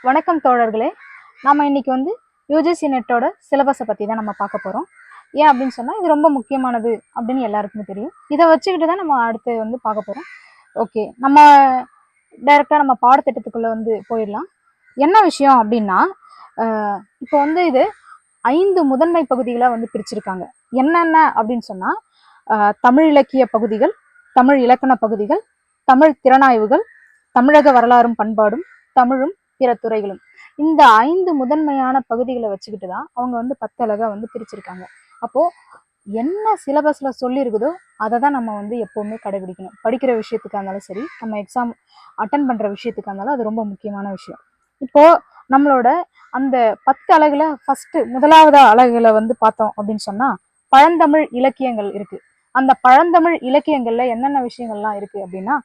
வணக்கம் தோழர்களே. நம்ம இன்னைக்கு யூஜிசி நெட்டோட சிலபஸை பற்றி தான் நம்ம பார்க்க போகிறோம். ஏன் அப்படின்னு சொன்னால் இது ரொம்ப முக்கியமானது அப்படின்னு எல்லாருக்குமே தெரியும். இதை வச்சுக்கிட்டு தான் நம்ம அடுத்து பார்க்க போகிறோம். ஓகே, நம்ம டைரெக்டாக நம்ம பாடத்திட்டத்துக்குள்ளே போயிடலாம். என்ன விஷயம் அப்படின்னா, இப்போ இது 5 முதன்மை பகுதிகளாக பிரிச்சிருக்காங்க. என்னென்ன அப்படின்னு சொன்னால், தமிழ் இலக்கிய பகுதிகள், தமிழ் இலக்கண பகுதிகள், தமிழ் திறனாய்வுகள், தமிழக வரலாறும் பண்பாடும், தமிழும் பிற துறைகளும். இந்த 5 முதன்மையான பகுதிகளை வச்சுக்கிட்டு தான் அவங்க 10 அழகா பிரிச்சிருக்காங்க. அப்போ என்ன சிலபஸ்ல சொல்லி இருக்குதோ அதை தான் நம்ம எப்பவுமே கடைபிடிக்கணும். படிக்கிற விஷயத்துக்கா இருந்தாலும் சரி, நம்ம எக்ஸாம் அட்டன் பண்ற விஷயத்துக்கா இருந்தாலும் அது ரொம்ப முக்கியமான விஷயம். இப்போ நம்மளோட அந்த 10 அழகுல முதலாவது அழகுல பார்த்தோம் அப்படின்னு சொன்னா பழந்தமிழ் இலக்கியங்கள் இருக்கு. அந்த பழந்தமிழ் இலக்கியங்கள்ல என்னென்ன விஷயங்கள்லாம் இருக்கு அப்படின்னா,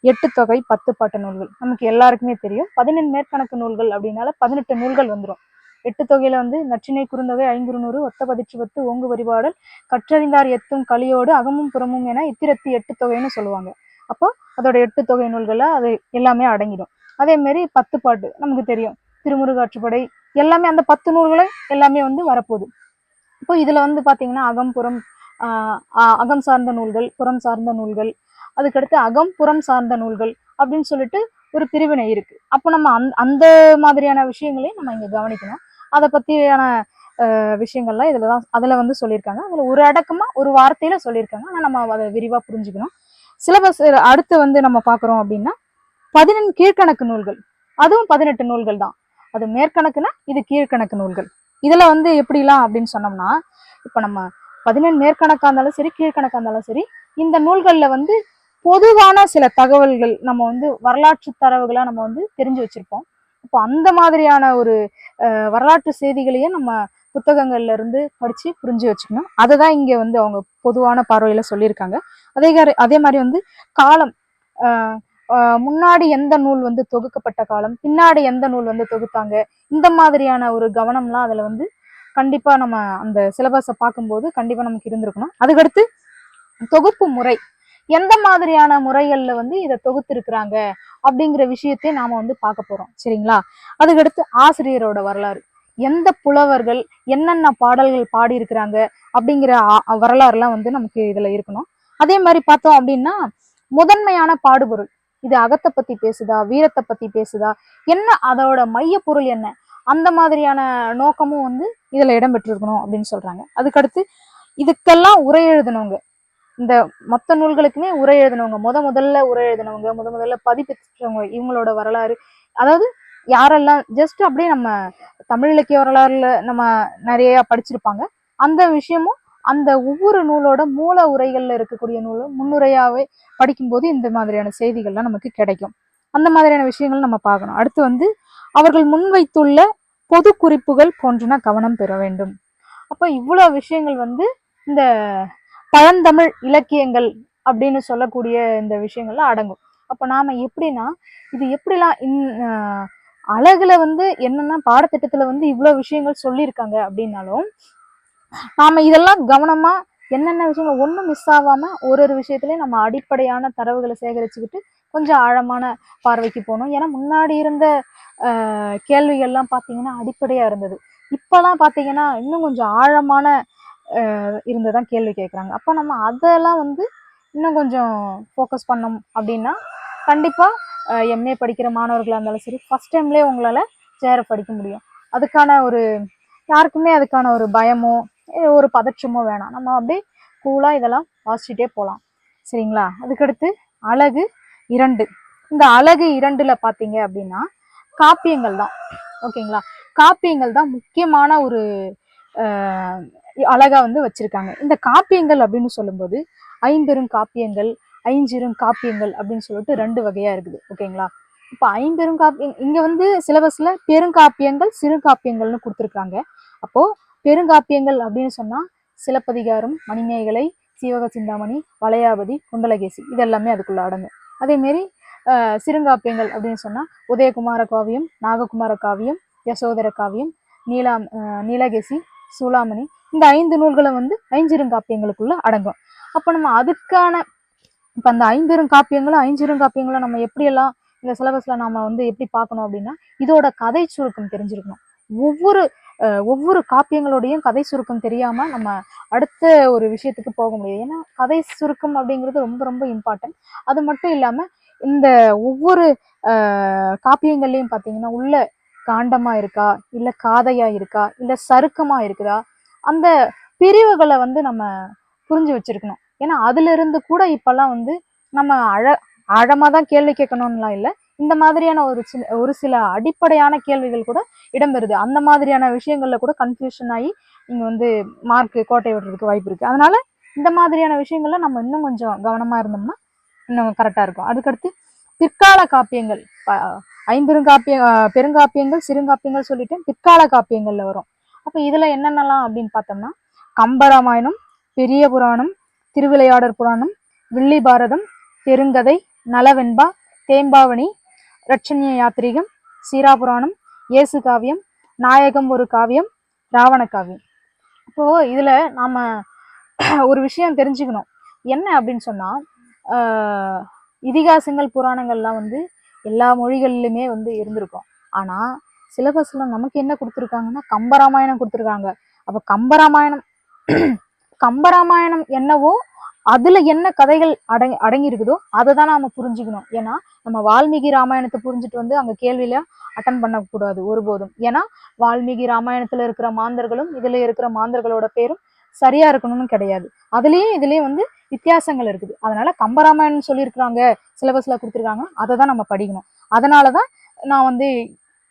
8 தொகை 10 பாட்டு நூல்கள் நமக்கு எல்லாருக்குமே தெரியும். 14 மேற்கணக்கு நூல்கள் அப்படின்னால 18 நூல்கள் வந்துடும். 8 தொகையில நற்றிணை, குறுந்தொகை, ஐங்குறுநூறு, ஒத்த பதிற்று பத்து, ஓங்கு வரிபாடல், கற்றறிந்தார் எத்தும் களியோடு அகமும் புறமும் என இத்திரத்தி 8 தொகைன்னு சொல்லுவாங்க. அப்போ அதோட 8 தொகை நூல்களை அது எல்லாமே அடங்கிடும். அதே மாதிரி 10 பாட்டு நமக்கு தெரியும். திருமுருகாற்றுப்படை எல்லாமே அந்த 10 நூல்களை எல்லாமே வரப்போகுது. இப்போ இதுல பாத்தீங்கன்னா அகம் புறம், அகம் சார்ந்த நூல்கள், புறம் சார்ந்த நூல்கள், அதுக்கடுத்து அகம் புறம் சார்ந்த நூல்கள் அப்படின்னு சொல்லிட்டு ஒரு பிரிவினை இருக்கு. அப்போ நம்ம அந்த மாதிரியான விஷயங்களையும் நம்ம இங்க கவனிக்கணும். அதை பத்தியான விஷயங்கள்லாம் அதுல சொல்லியிருக்காங்க. அதுல ஒரு அடக்கமா ஒரு வார்த்தையில சொல்லியிருக்காங்க. ஆனா நம்ம அதை விரிவா புரிஞ்சுக்கணும். சிலபஸ் அடுத்து நம்ம பாக்குறோம் அப்படின்னா 14 கீழ்கணக்கு நூல்கள், அதுவும் 18 நூல்கள் தான். அது மேற்கணக்குன்னா இது கீழ்கணக்கு நூல்கள். இதுல எப்படிலாம் அப்படின்னு சொன்னோம்னா, இப்ப நம்ம 14 மேற்கணக்கா இருந்தாலும் சரி, கீழ்கணக்கா இருந்தாலும் சரி, இந்த நூல்கள்ல பொதுவான சில தகவல்கள் நம்ம வரலாற்று தரவுகளா நம்ம தெரிஞ்சு வச்சிருப்போம். இப்போ அந்த மாதிரியான ஒரு வரலாற்று செய்திகளையும் நம்ம புத்தகங்கள்ல இருந்து படிச்சு புரிஞ்சு வச்சுக்கணும். அதுதான் இங்க அவங்க பொதுவான பார்வையில சொல்லியிருக்காங்க. அதே மாதிரி காலம், முன்னாடி எந்த நூல் தொகுக்கப்பட்ட காலம், பின்னாடி எந்த நூல் தொகுத்தாங்க, இந்த மாதிரியான ஒரு கவனம்லாம் அதுல கண்டிப்பா நம்ம அந்த சிலபஸை பார்க்கும்போது கண்டிப்பா நமக்கு இருந்திருக்கணும். அதுக்கடுத்து தொகுப்பு முறை, எந்த மாதிரியான முறைகள்ல இதை தொகுத்து இருக்கிறாங்க அப்படிங்கிற விஷயத்தை நாம பார்க்க போறோம். சரிங்களா? அதுக்கடுத்து ஆசிரியரோட வரலாறு, எந்த புலவர்கள் என்னென்ன பாடல்கள் பாடி இருக்கிறாங்க அப்படிங்கிற வரலாறுலாம் நமக்கு இதுல இருக்கணும். அதே மாதிரி பார்த்தோம் அப்படின்னா முதன்மையான பாடுபொருள், இது அகத்தை பத்தி பேசுதா, வீரத்தை பத்தி பேசுதா, என்ன அதோட மைய பொருள் என்ன, அந்த மாதிரியான நோக்கமும் இதுல இடம்பெற்றிருக்கணும் அப்படின்னு சொல்றாங்க. அதுக்கடுத்து இதுக்கெல்லாம் உரை எழுதினவங்க, இந்த மொத்த நூல்களுக்குமே உரை எழுதினவங்க, முதல்ல உரை எழுதினவங்க, முதல்ல பதிப்பெற்றவங்க, இவங்களோட வரலாறு, அதாவது யாரெல்லாம் ஜஸ்ட் அப்படியே நம்ம தமிழ் இலக்கிய வரலாறுல நம்ம நிறைய படிச்சிருப்பாங்க, அந்த விஷயமும் அந்த ஒவ்வொரு நூலோட மூல உரைகள்ல இருக்கக்கூடிய நூலும் முன்னுரையாவே படிக்கும்போது இந்த மாதிரியான செய்திகள்லாம் நமக்கு கிடைக்கும். அந்த மாதிரியான விஷயங்கள் நம்ம பார்க்கணும். அடுத்து அவர்கள் முன்வைத்துள்ள பொது குறிப்புகள் போன்றன கவனம் பெற வேண்டும். அப்ப இவ்வளவு விஷயங்கள் இந்த பழந்தமிழ் இலக்கியங்கள் அப்படின்னு சொல்லக்கூடிய இந்த விஷயங்கள்லாம் அடங்கும். அப்ப நாம எப்படின்னா, இது எப்படிலாம் அழகுல என்னன்னா பாடத்திட்டத்துல இவ்வளவு விஷயங்கள் சொல்லியிருக்காங்க அப்படின்னாலும், நாம இதெல்லாம் கவனமா என்னென்ன விஷயங்கள் ஒன்றும் மிஸ் ஆகாம ஒரு விஷயத்துலயும் நம்ம அடிப்படையான தரவுகளை சேகரிச்சுக்கிட்டு கொஞ்சம் ஆழமான பார்வைக்கு போகணும். ஏன்னா முன்னாடி இருந்த கேள்விகள்லாம் பார்த்தீங்கன்னா அடிப்படையா இருந்தது. இப்பெல்லாம் பார்த்தீங்கன்னா இன்னும் கொஞ்சம் ஆழமான இருந்துதான் கேள்வி கேட்குறாங்க. அப்போ நம்ம அதெல்லாம் இன்னும் கொஞ்சம் ஃபோக்கஸ் பண்ணோம் அப்படின்னா கண்டிப்பா எம்ஏ படிக்கிற மாணவர்களாக இருந்தாலும் சரி, ஃபர்ஸ்ட் டைம்லேயே உங்களால சேர படிக்க முடியும். அதுக்கான ஒரு யாருக்குமே அதுக்கான ஒரு பயமோ ஒரு பதற்றமோ வேணாம். நம்ம அப்படியே கூலா இதெல்லாம் வாசிச்சுட்டே போகலாம். சரிங்களா? அதுக்கடுத்து அழகு 2. இந்த அழகு 2ல பார்த்தீங்க அப்படின்னா காப்பியங்கள் தான். ஓகேங்களா? காப்பியங்கள் தான் முக்கியமான ஒரு அழகா வச்சிருக்காங்க. இந்த காப்பியங்கள் அப்படின்னு சொல்லும்போது ஐம்பெரும் காப்பியங்கள், ஐஞ்சிறும் காப்பியங்கள் அப்படின்னு சொல்லிட்டு 2 வகையா இருக்குது. ஓகேங்களா? இப்ப ஐம்பெரும் காப்பியம் இங்க சிலபஸ்ல பெருங்காப்பியங்கள், சிறு காப்பியங்கள்னு கொடுத்துருக்காங்க. அப்போ பெருங்காப்பியங்கள் அப்படின்னு சொன்னா சிலப்பதிகாரம், மணிமேகலை, சீவக சிந்தாமணி, வளையாபதி, குண்டலகேசி, இது எல்லாமே அதுக்குள்ள அடங்கும். அதே மாதிரி சிறுங்காப்பியங்கள் அப்படின்னு சொன்னா உதயகுமார காவியம், நாககுமார காவியம், யசோதர காவியம், நீலகேசி, சூளாமணி, இந்த 5 நூல்களும் ஐஞ்சிறுங்காப்பியங்களுக்குள்ள அடங்கும். அப்ப நம்ம அதுக்கான இப்ப அந்த ஐம்பெரும் காப்பியங்களும் ஐஞ்சிறுங்காப்பியங்களும் நம்ம எப்படியெல்லாம் இந்த சிலபஸ்ல நாம வந்து எப்படி பார்க்கணும் அப்படின்னா இதோட கதை சுருக்கம் தெரிஞ்சிருக்கணும். ஒவ்வொரு ஒவ்வொரு காப்பியங்களோடையும் கதை சுருக்கம் தெரியாம நம்ம அடுத்த ஒரு விஷயத்துக்கு போக முடியாது. ஏன்னா கதை சுருக்கம் அப்படிங்கிறது ரொம்ப ரொம்ப இம்பார்ட்டன்ட். அது மட்டும் இல்லாம இந்த ஒவ்வொரு காப்பியங்கள்லயும் பாத்தீங்கன்னா உள்ள காண்டமா இருக்கா, இல்ல காதையா இருக்கா, இல்ல சருக்கமா இருக்குதா, அந்த பிரிவுகளை வந்து நம்ம புரிஞ்சு வச்சிருக்கணும். ஏன்னா அதுல இருந்து கூட இப்பெல்லாம் வந்து நம்ம ஆழமா தான் கேள்வி கேட்கணும்லாம் இல்லை, இந்த மாதிரியான ஒரு சில அடிப்படையான கேள்விகள் கூட இடம்பெறுது. அந்த மாதிரியான விஷயங்கள்ல கூட கன்ஃபியூஷன் ஆகி நீங்க வந்து மார்க் கோட்டை விடுறதுக்கு வாய்ப்பு இருக்கு. அதனால இந்த மாதிரியான விஷயங்கள்ல நம்ம இன்னும் கொஞ்சம் கவனமா இருந்தோம்னா இன்னும் கரெக்டா இருக்கும். அதுக்கடுத்து பிற்கால காப்பியங்கள், ஐம்பெருங்காப்பிய பெருங்காப்பியங்கள், சிறுங்காப்பியங்கள் சொல்லிட்டு பிற்கால காப்பியங்கள்ல வரும். அப்ப இதுல என்னென்னலாம் அப்படின்னு பார்த்தோம்னா கம்பராமாயணம், பெரிய புராணம், திருவிளையாடற் புராணம், வில்லி பாரதம், பெருங்கதை, நலவெண்பா, தேம்பாவணி, ரட்சண்ய யாத்திரிகம், சீராபுராணம், இயேசு காவியம், நாயகம் ஒரு காவியம், ராவண காவியம். இப்போ இதுல நாம ஒரு விஷயம் தெரிஞ்சுக்கணும். என்ன அப்படின்னு சொன்னா இதிகாசங்கள் புராணங்கள்லாம் வந்து எல்லா மொழிகளிலுமே வந்து இருந்திருக்கும். ஆனா சிலபஸ்ல நமக்கு என்ன கொடுத்துருக்காங்கன்னா கம்பராமாயணம் கொடுத்துருக்காங்க. அப்ப கம்பராமாயணம் என்னவோ அதுல என்ன கதைகள் அடங்கி இருக்குதோ அதை தான் நாம புரிஞ்சுக்கணும். ஏன்னா நம்ம வால்மீகி ராமாயணத்தை புரிஞ்சுட்டு வந்து அங்க கேள்வியில அட்டன் பண்ணக்கூடாது ஒருபோதும். ஏன்னா வால்மீகி ராமாயணத்துல இருக்கிற மாந்தர்களும் இதுல இருக்கிற மாந்தர்களோட பேரும் சரியா இருக்கணும்னு கிடையாது. அதுலயும் இதுலயும் வந்து வித்தியாசங்கள் இருக்குது. அதனால கம்பராமாயணம் சொல்லியிருக்கிறாங்க, சிலபஸ்ல கொடுத்துருக்காங்க, அதை தான் நம்ம படிக்கணும். அதனாலதான் நான் வந்து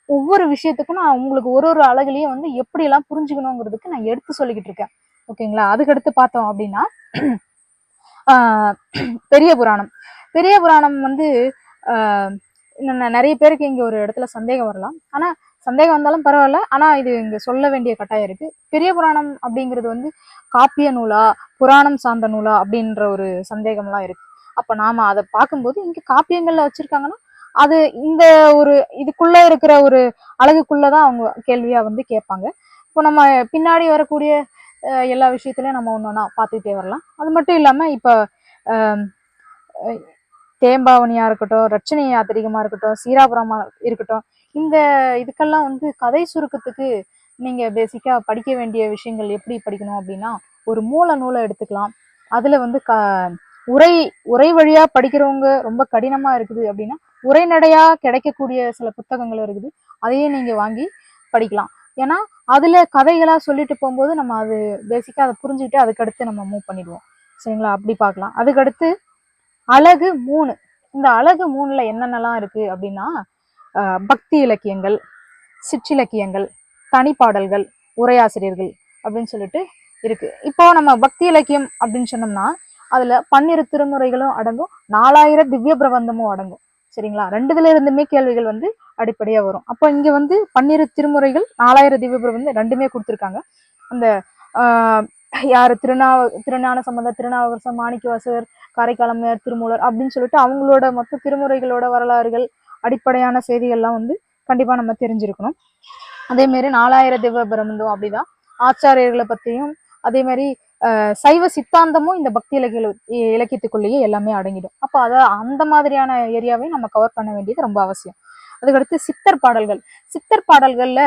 ஒவ்வொரு விஷயத்துக்கும் நான் உங்களுக்கு ஒரு ஒரு அழகுலயும் வந்து எப்படி எல்லாம் புரிஞ்சுக்கணுங்கிறதுக்கு நான் எடுத்து சொல்லிக்கிட்டு இருக்கேன். ஓகேங்களா? அதுக்கடுத்து பார்த்தோம் அப்படின்னா பெரிய புராணம். பெரிய புராணம் வந்து நிறைய பேருக்கு இங்க ஒரு இடத்துல சந்தேகம் வரலாம். ஆனா சந்தேகம் வந்தாலும் பரவாயில்ல, ஆனா இது இங்க சொல்ல வேண்டிய கட்டாயம் இருக்கு. பெரிய புராணம் அப்படிங்கிறது வந்து காப்பிய நூலா, புராணம் சார்ந்த நூலா அப்படின்ற ஒரு சந்தேகம்லாம் இருக்கு. அப்ப நாம அதை பார்க்கும்போது இங்க காப்பியங்கள்ல வச்சிருக்காங்கன்னா அது இந்த ஒரு இதுக்குள்ள இருக்கிற ஒரு அழகுக்குள்ளதான் அவங்க கேள்வியா வந்து கேட்பாங்க. இப்போ நம்ம பின்னாடி வரக்கூடிய எல்லா விஷயத்திலயும் நம்ம ஒன்னொன்னா பார்த்துக்கிட்டே வரலாம். அது மட்டும் இல்லாம இப்ப தேம்பாவணியா இருக்கட்டும், ரட்சணை யாத்திரிகமா இருக்கட்டும், சீராபுரமா இருக்கட்டும், இந்த இதுக்கெல்லாம் வந்து கதை சுருக்கத்துக்கு நீங்க பேசிக்கா படிக்க வேண்டிய விஷயங்கள் எப்படி படிக்கணும் அப்படின்னா ஒரு மூல நூலை எடுத்துக்கலாம். அதுல வந்து உரை வழியா படிக்கிறவங்க ரொம்ப கடினமா இருக்குது அப்படின்னா உரைநடையா கிடைக்கக்கூடிய சில புத்தகங்கள் இருக்குது, அதையே நீங்க வாங்கி படிக்கலாம். ஏன்னா அதுல கதைகளா சொல்லிட்டு போகும்போது நம்ம அது பேசிக்கா அதை புரிஞ்சுக்கிட்டு அதுக்கடுத்து நம்ம மூவ் பண்ணிடுவோம். சரிங்களா? அப்படி பார்க்கலாம். அதுக்கடுத்து அழகு 3. இந்த அழகு 3ல என்னென்னலாம் இருக்கு அப்படின்னா பக்தி இலக்கியங்கள், சிற்றிலக்கியங்கள், தனிப்பாடல்கள், உரையாசிரியர்கள் அப்படின்னு சொல்லிட்டு இருக்கு. இப்போ நம்ம பக்தி இலக்கியம் அப்படின்னு சொன்னோம்னா அதுல 12 திருமுறைகளும் அடங்கும், 4000 திவ்ய பிரபந்தமும் அடங்கும். சரிங்களா? ரெண்டுல இருந்துமே கேள்விகள் வந்து அடிப்படையா வரும். அப்போ இங்க வந்து 12 திருமுறைகள், 4000 திவ்ய பிரபந்தம் ரெண்டுமே கொடுத்துருக்காங்க. அந்த யாரு திருஞான சம்பந்தர், திருநாவுக்கரசர், மாணிக்கவாசகர், காரைக்காலம்மையார், திருமூலர் அப்படின்னு சொல்லிட்டு அவங்களோட மொத்த திருமுறைகளோட வரலாறுகள், அடிப்படையான செய்திகள்லாம் வந்து கண்டிப்பா நம்ம தெரிஞ்சிருக்கணும். அதே மாதிரி 4000 திவ்ய பிரபந்தம் அப்படிதான் ஆச்சாரியர்களை பத்தியும், அதே மாதிரி சைவ சித்தாந்தமும் இந்த பக்தி இலக்கியத்துக்குள்ளேயே எல்லாமே அடங்கிடும். அப்போ அந்த மாதிரியான ஏரியாவையும் நம்ம கவர் பண்ண வேண்டியது ரொம்ப அவசியம். அதுக்கடுத்து சித்தர் பாடல்கள். சித்தர் பாடல்கள்ல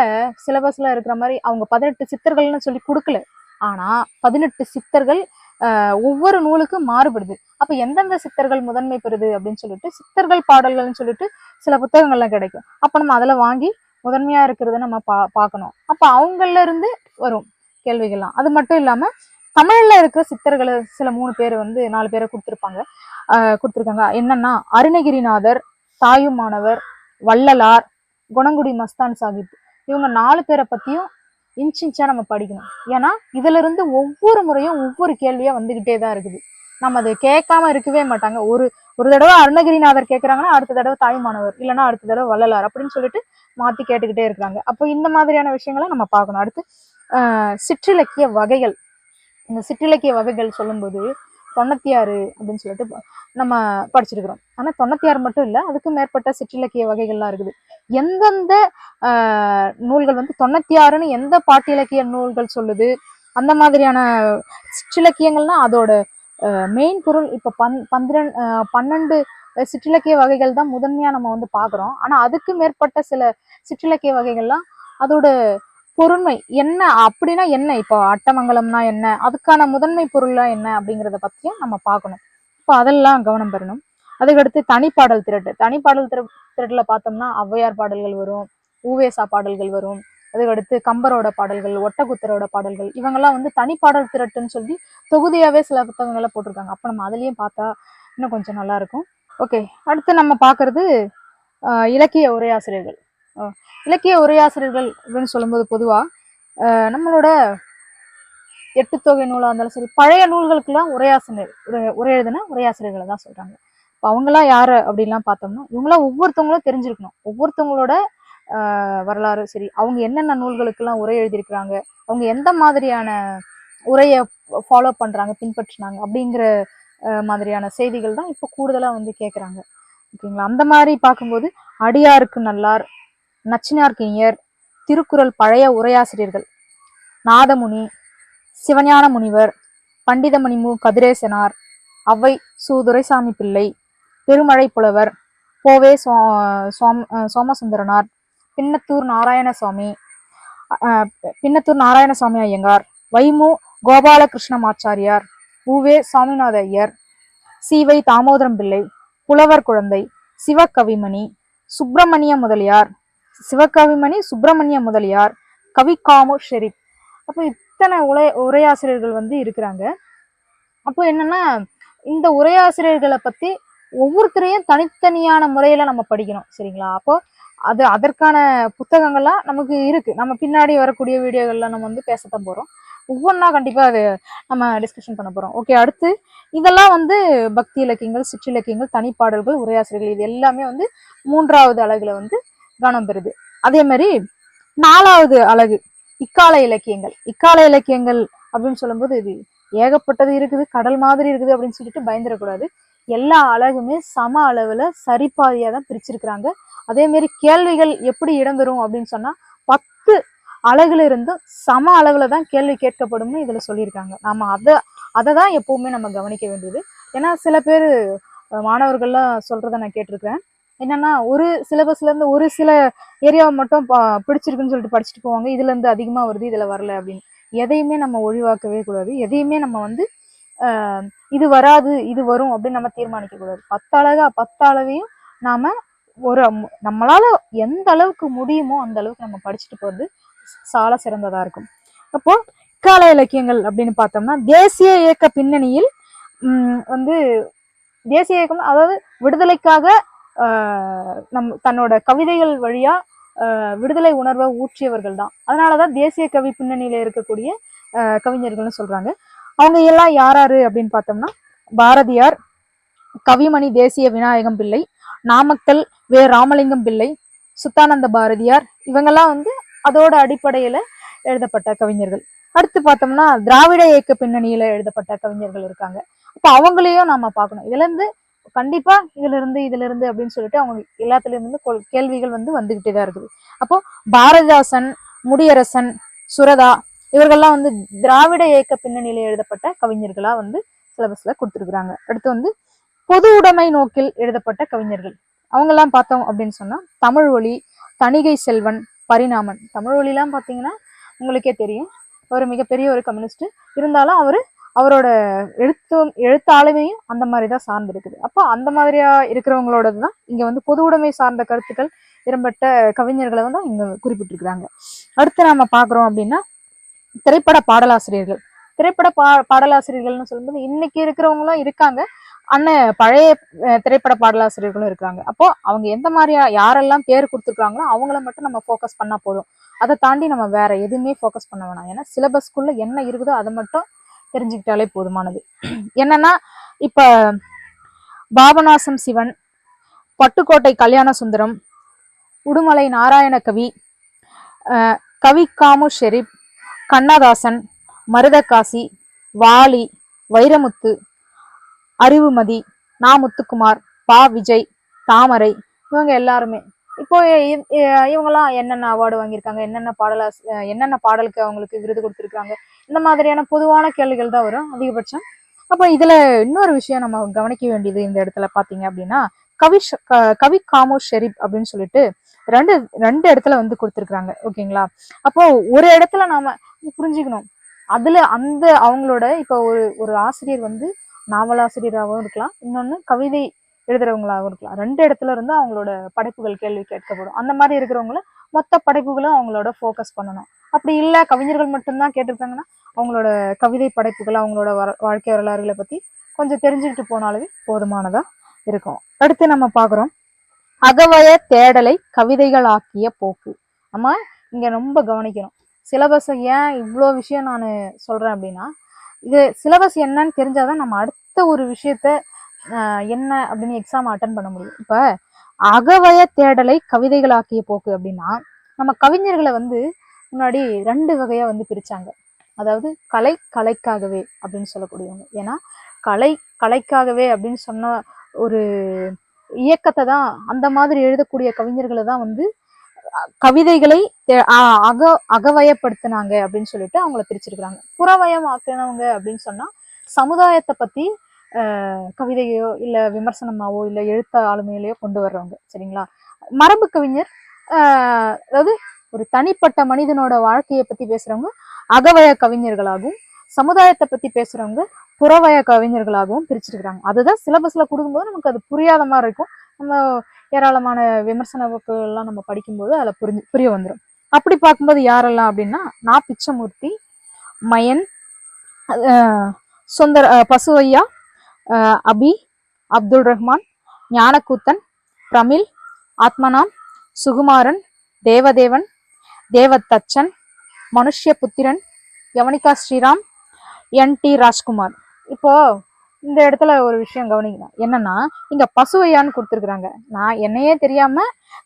சிலபஸ்ல இருக்கிற மாதிரி அவங்க 18 சித்தர்கள்னு சொல்லி கொடுக்கல. ஆனா 18 சித்தர்கள் ஒவ்வொரு நூலுக்கும் மாறுபடுது. அப்ப எந்தெந்த சித்தர்கள் முதன்மை பெறுது அப்படின்னு சொல்லிட்டு சித்தர்கள் பாடல்கள்னு சொல்லிட்டு சில புத்தகங்கள்லாம் கிடைக்கும். அப்ப நம்ம அதுல வாங்கி முதன்மையா இருக்கிறத நம்ம பார்க்கணும். அப்ப அவங்கள்ல இருந்து வரும் கேள்விகள்லாம். அது மட்டும் இல்லாம தமிழ்ல இருக்கிற சித்தர்களை சில 3 பேர் வந்து 4 பேரை கொடுத்துருக்காங்க. என்னன்னா அருணகிரிநாதர், தாயுமானவர், வள்ளலார், குணங்குடி மஸ்தான் சாஹிப், இவங்க 4 பேரை பத்தியும் இன்ச்சா நம்ம படிக்கணும். ஏன்னா இதுல இருந்து ஒவ்வொரு முறையும் ஒவ்வொரு கேள்வியா வந்துகிட்டே தான் இருக்குது. நம்ம அதை கேட்காம இருக்கவே மாட்டாங்க. ஒரு தடவை அருணகிரிநாதர் கேட்கறாங்கன்னா அடுத்த தடவை தாயுமானவர், இல்லைன்னா அடுத்த தடவை வள்ளலார் அப்படின்னு சொல்லிட்டு மாத்தி கேட்டுக்கிட்டே இருக்கிறாங்க. அப்போ இந்த மாதிரியான விஷயங்களை நம்ம பார்க்கணும். அடுத்து சிற்றிலக்கிய வகைகள். இந்த சிற்றிலக்கிய வகைகள் சொல்லும்போது 96 அப்படின்னு சொல்லிட்டு நம்ம படிச்சிருக்கிறோம். ஆனா 96 மட்டும் இல்லை, அதுக்கு மேற்பட்ட சிற்றிலக்கிய வகைகள்லாம் இருக்குது. எந்தெந்த நூல்கள் வந்து 96ன்னு எந்த பாட்டு இலக்கிய நூல்கள் சொல்லுது, அந்த மாதிரியான சிற்றிலக்கியங்கள்னா அதோட மெயின் பொருள் இப்ப 12 சிற்றிலக்கிய வகைகள் தான் முதன்மையா நம்ம வந்து பாக்குறோம். ஆனா அதுக்கு மேற்பட்ட சில சிற்றிலக்கிய வகைகள்லாம் அதோட பொருண்மை என்ன அப்படின்னா என்ன, இப்போ அட்டமங்கலம்னா என்ன, அதுக்கான முதன்மை பொருளா என்ன அப்படிங்கிறத பத்தியும் நம்ம பார்க்கணும். இப்போ அதெல்லாம் கவனம் பெறணும். அதுக்கடுத்து தனிப்பாடல் திரட்டு. தனிப்பாடல் திரட்டுல பார்த்தோம்னா ஔவையார் பாடல்கள் வரும், ஊவேசா பாடல்கள் வரும். அதுக்கடுத்து கம்பரோட பாடல்கள், ஒட்டக்குத்தரோட பாடல்கள், இவங்கெல்லாம் வந்து தனிப்பாடல் திரட்டுன்னு சொல்லி தொகுதியாவே சில புத்தகங்களை போட்டிருக்காங்க. அப்ப நம்ம அதுலயும் பார்த்தா இன்னும் கொஞ்சம் நல்லா இருக்கும். ஓகே, அடுத்து நம்ம பார்க்கறது இலக்கிய உரையாசிரியர்கள். இலக்கிய உரையாசிரியர்கள் அப்படின்னு சொல்லும்போது பொதுவா நம்மளோட எட்டுத்தொகை நூலா இருந்தாலும் சரி, பழைய நூல்களுக்கெல்லாம் உரையாசிரியர் உரை எழுதின உரையாசிரியர்களை தான் சொல்றாங்க. இப்போ அவங்கெல்லாம் யாரு அப்படின்லாம் பார்த்தோம்னா, இவங்களாம் ஒவ்வொருத்தவங்களும் தெரிஞ்சிருக்கணும். ஒவ்வொருத்தவங்களோட வரலாறு சரி, அவங்க என்னென்ன நூல்களுக்கெல்லாம் உரை எழுதியிருக்கிறாங்க, அவங்க எந்த மாதிரியான உரையை ஃபாலோ பண்றாங்க, பின்பற்றினாங்க அப்படிங்கிற மாதிரியான செய்திகள் தான் இப்போ கூடுதலா வந்து கேட்குறாங்க. ஓகேங்களா? அந்த மாதிரி பார்க்கும்போது அடியாருக்கு நல்லார், நச்சினார்க்கு இயர், திருக்குறள் பழைய உரையாசிரியர்கள் நாதமுனி, சிவஞான முனிவர், பண்டிதமணி மு கதிரேசனார், அவ்வை சு துரைசாமி பிள்ளை, பெருமழை புலவர், போவே சோமசுந்தரனார், பின்னத்தூர் நாராயணசுவாமி, பின்னத்தூர் நாராயணசுவாமி ஐயங்கார், வைமு கோபாலகிருஷ்ணமாச்சாரியார், உவே சாமிநாத ஐயர், சீவை தாமோதரம் பிள்ளை, புலவர் குழந்தை, சிவகவிமணி, சுப்பிரமணிய முதலியார், சுப்பிரமணிய முதலியார், கவிகாமு ஷெரீப். அப்போ இத்தனை உரையாசிரியர்கள் வந்து இருக்கிறாங்க. அப்போ என்னன்னா, இந்த உரையாசிரியர்களை பத்தி ஒவ்வொருத்தரையும் தனித்தனியான முறையில நம்ம படிக்கணும். சரிங்களா? அப்போ அதற்கான புத்தகங்கள்லாம் நமக்கு இருக்கு. நம்ம பின்னாடி வரக்கூடிய வீடியோகள்ல நம்ம வந்து பேசத்தான் போறோம். ஒவ்வொன்றா கண்டிப்பா அது நம்ம டிஸ்கஷன் பண்ண போறோம். ஓகே, அடுத்து இதெல்லாம் வந்து பக்தி இலக்கியங்கள், சிற்றிலக்கியங்கள், தனிப்பாடல்கள், உரையாசிரியர்கள், இது எல்லாமே வந்து 3வது அலகுல வந்து கவனம் பெறுது. அதே மாதிரி 4வது அலகு இக்கால இலக்கியங்கள். இக்கால இலக்கியங்கள் அப்படின்னு சொல்லும்போது இது ஏகப்பட்டது இருக்குது, கடல் மாதிரி இருக்குது அப்படின்னு சொல்லிட்டு பயந்துடக்கூடாது. எல்லா அலகுமே சம அளவுல சரிபாதியா தான் பிரிச்சிருக்கிறாங்க. அதே மாதிரி கேள்விகள் எப்படி இடம்பெறும் அப்படின்னு சொன்னா 10 அலகுல இருந்தும் சம அளவுல தான் கேள்வி கேட்கப்படும்னு இதுல சொல்லியிருக்காங்க. நாம அதை தான் எப்பவுமே நம்ம கவனிக்க வேண்டியது. ஏன்னா சில பேர் மாணவர்கள்லாம் சொல்றத நான் கேட்டிருக்கிறேன். என்னன்னா, ஒரு சிலபஸ்ல இருந்து ஒரு சில ஏரியாவை மட்டும் பிடிச்சிருக்குன்னு சொல்லிட்டு படிச்சுட்டு போவாங்க, இதுல இருந்து அதிகமா வருது இதுல வரல அப்படின்னு. எதையுமே நம்ம ஒழிவாக்கவே கூடாது. எதையுமே நம்ம வந்து இது வராது இது வரும் அப்படின்னு நம்ம தீர்மானிக்க கூடாது. 10 அளவையும் நாம நம்மளால எந்த அளவுக்கு முடியுமோ அந்த அளவுக்கு நம்ம படிச்சுட்டு போறது சால சிறந்ததா இருக்கும். அப்போ இக்கால இலக்கியங்கள் அப்படின்னு பார்த்தோம்னா, தேசிய இயக்க பின்னணியில் வந்து தேசிய இயக்கம், அதாவது விடுதலைக்காக தன்னோட கவிதைகள் வழியா விடுதலை உணர்வை ஊற்றியவர்கள் தான். அதனாலதான் தேசிய கவி பின்னணியில இருக்கக்கூடிய கவிஞர்கள்னு சொல்றாங்க. அவங்க எல்லாம் யாராரு அப்படின்னு பார்த்தோம்னா, பாரதியார், கவிமணி தேசிய விநாயகம் பிள்ளை, நாமக்கல் வே ராமலிங்கம் பிள்ளை, சுத்தானந்த பாரதியார், இவங்கெல்லாம் வந்து அதோட அடிப்படையில எழுதப்பட்ட கவிஞர்கள். அடுத்து பார்த்தோம்னா திராவிட இயக்க பின்னணியில எழுதப்பட்ட கவிஞர்கள் இருக்காங்க. அப்ப அவங்களையும் நாம பார்க்கணும். இதுல இருந்து கண்டிப்பா இதுல இருந்து அப்படின்னு சொல்லிட்டு அவங்க எல்லாத்துல இருந்து கேள்விகள் வந்து வந்துகிட்டே தான் இருக்குது. அப்போ பாரதிதாசன், முடியரசன், சுரதா, இவர்கள்லாம் வந்து திராவிட இயக்க பின்னணியில எழுதப்பட்ட கவிஞர்களா வந்து சிலபஸ்ல கொடுத்துருக்குறாங்க. அடுத்து வந்து பொது உடைமை நோக்கில் எழுதப்பட்ட கவிஞர்கள் அவங்கெல்லாம் பார்த்தோம் அப்படின்னு சொன்னா, தமிழ் ஒளி, தணிகை செல்வன், பரிணாமன். தமிழ் ஒளிலாம் பார்த்தீங்கன்னா உங்களுக்கே தெரியும், ஒரு மிகப்பெரிய ஒரு கம்யூனிஸ்ட். இருந்தாலும் அவரோட எழுத்தாளவையும் அந்த மாதிரிதான் சார்ந்து இருக்குது. அப்போ அந்த மாதிரியா இருக்கிறவங்களோடதுதான் இங்க வந்து பொது உடைமை சார்ந்த கருத்துக்கள் இடம்பெற்ற கவிஞர்களை வந்து இங்க குறிப்பிட்டிருக்கிறாங்க. அடுத்து நாம பாக்குறோம் அப்படின்னா, திரைப்பட பாடலாசிரியர்கள். திரைப்பட பாடலாசிரியர்கள்னு சொல்லும்போது இன்னைக்கு இருக்கிறவங்களும் இருக்காங்க, அண்ணன் பழைய திரைப்பட பாடலாசிரியர்களும் இருக்காங்க. அப்போ அவங்க எந்த மாதிரியா யாரெல்லாம் பேர் கொடுத்துருக்காங்களோ அவங்கள மட்டும் நம்ம ஃபோக்கஸ் பண்ணா போதும். அதை தாண்டி நம்ம வேற எதுவுமே ஃபோக்கஸ் பண்ண வேணாம். ஏன்னா சிலபஸ்க்குள்ள என்ன இருக்குதோ அதை மட்டும் தெரிஞ்சுக்கிட்டாலே போதுமானது. என்னன்னா, இப்ப பாபநாசம் சிவன், பட்டுக்கோட்டை கல்யாண சுந்தரம், உடுமலை நாராயண கவி, கவி காமு ஷெரீப், கண்ணதாசன், மருதகாசி, வாலி, வைரமுத்து, அறிவுமதி, நா முத்துக்குமார், பா விஜய், தாமரை, இவங்க எல்லாருமே இப்போ இவங்கெல்லாம் என்னென்ன அவார்டு வாங்கியிருக்காங்க, என்னென்ன பாடலுக்கு அவங்களுக்கு விருது கொடுத்துருக்காங்க, இந்த மாதிரியான பொதுவான கேள்விகள் தான் வரும் அதிகபட்சம். அப்ப இதுல இன்னொரு விஷயம் நம்ம கவனிக்க வேண்டியது இந்த இடத்துல பாத்தீங்க அப்படின்னா, கவி காமோஷ் ஷெரீப் அப்படின்னு சொல்லிட்டு ரெண்டு ரெண்டு இடத்துல வந்து கொடுத்துருக்காங்க. ஓகேங்களா? அப்போ ஒரு இடத்துல நாம புரிஞ்சுக்கணும். அதுல அந்த அவங்களோட இப்ப ஒரு ஒரு ஆசிரியர் வந்து நாவலாசிரியராகவும் இருக்கலாம், இன்னொன்னு கவிதை எழுதுறவங்களாகவும் இருக்கலாம். ரெண்டு இடத்துல இருந்து அவங்களோட படைப்புகள் கேள்வி கேட்கப்படும். அந்த மாதிரி இருக்கிறவங்கள மொத்த படைப்புகளும் அவங்களோட ஃபோக்கஸ் பண்ணணும். அப்படி இல்ல கவிஞர்கள் மட்டும்தான் கேட்டிருக்காங்கன்னா அவங்களோட கவிதை படைப்புகள், அவங்களோட வாழ்க்கை வரலாறுகளை பத்தி கொஞ்சம் தெரிஞ்சுக்கிட்டு போனாலே போதுமானதா இருக்கும். அடுத்து நம்ம பாக்குறோம் அகவய தேடலை கவிதைகள் ஆக்கிய போக்கு. நம்ம இங்க ரொம்ப கவனிக்கணும். சிலபஸ் ஏன் இவ்வளோ விஷயம் நான் சொல்றேன் அப்படின்னா, இது சிலபஸ் என்னன்னு தெரிஞ்சாதான் நம்ம அடுத்த ஒரு விஷயத்த என்ன அப்படின்னு எக்ஸாம் அட்டன் பண்ண முடியும். இப்ப அகவய தேடலை கவிதைகள் ஆக்கிய போக்கு அப்படின்னா, நம்ம கவிஞர்களை வந்து முன்னாடி ரெண்டு வகையா வந்து பிரிச்சாங்க. அதாவது கலைக்காகவே அப்படின்னு சொல்லக்கூடியவங்க. ஏன்னா கலைக்காகவே அப்படின்னு சொன்ன ஒரு இயக்கத்தை தான், அந்த மாதிரி எழுதக்கூடிய கவிஞர்களை தான் வந்து கவிதைகளை அகவயப்படுத்தினாங்க அப்படின்னு சொல்லிட்டு அவங்கள பிரிச்சிருக்கிறாங்க. புறவயம் ஆக்கினவங்க அப்படின்னு சொன்னா சமுதாயத்தை பத்தி கவிதையோ இல்ல விமர்சனமாவோ இல்ல எழுத்த ஆளுமையிலையோ கொண்டு வர்றவங்க. சரிங்களா? மரபு கவிஞர் அதாவது ஒரு தனிப்பட்ட மனிதனோட வாழ்க்கையை பத்தி பேசுறவங்க அகவய கவிஞர்களாகவும், சமுதாயத்தை பத்தி பேசுறவங்க புறவய கவிஞர்களாகவும் பிரிச்சிருக்கிறாங்க. அதுதான் சிலபஸ்ல கொடுக்கும்போது நமக்கு அது புரியாத மாதிரி இருக்கும். நம்ம ஏராளமான விமர்சன வகுப்புகள்லாம் நம்ம படிக்கும்போது அதுல புரிய வந்துடும். அப்படி பார்க்கும்போது யாரெல்லாம் அப்படின்னா, நா பிச்சமூர்த்தி, மயன், சுந்தர பசுவையா, அபி, அப்துல் ரஹ்மான், ஞானக்கூத்தன், பிரமிழ், ஆத்மனாம், சுகுமாரன், தேவதேவன், தேவதச்சன், மனுஷ்யபுத்திரன், யவனிகா ஸ்ரீராம், என்.டி. ராஜ்குமார். இப்போ இந்த இடத்துல ஒரு விஷயம் கவனிக்கணும். என்னன்னா, இங்க பசுவையான்னு கொடுத்துருக்குறாங்க. நான் என்னையே தெரியாம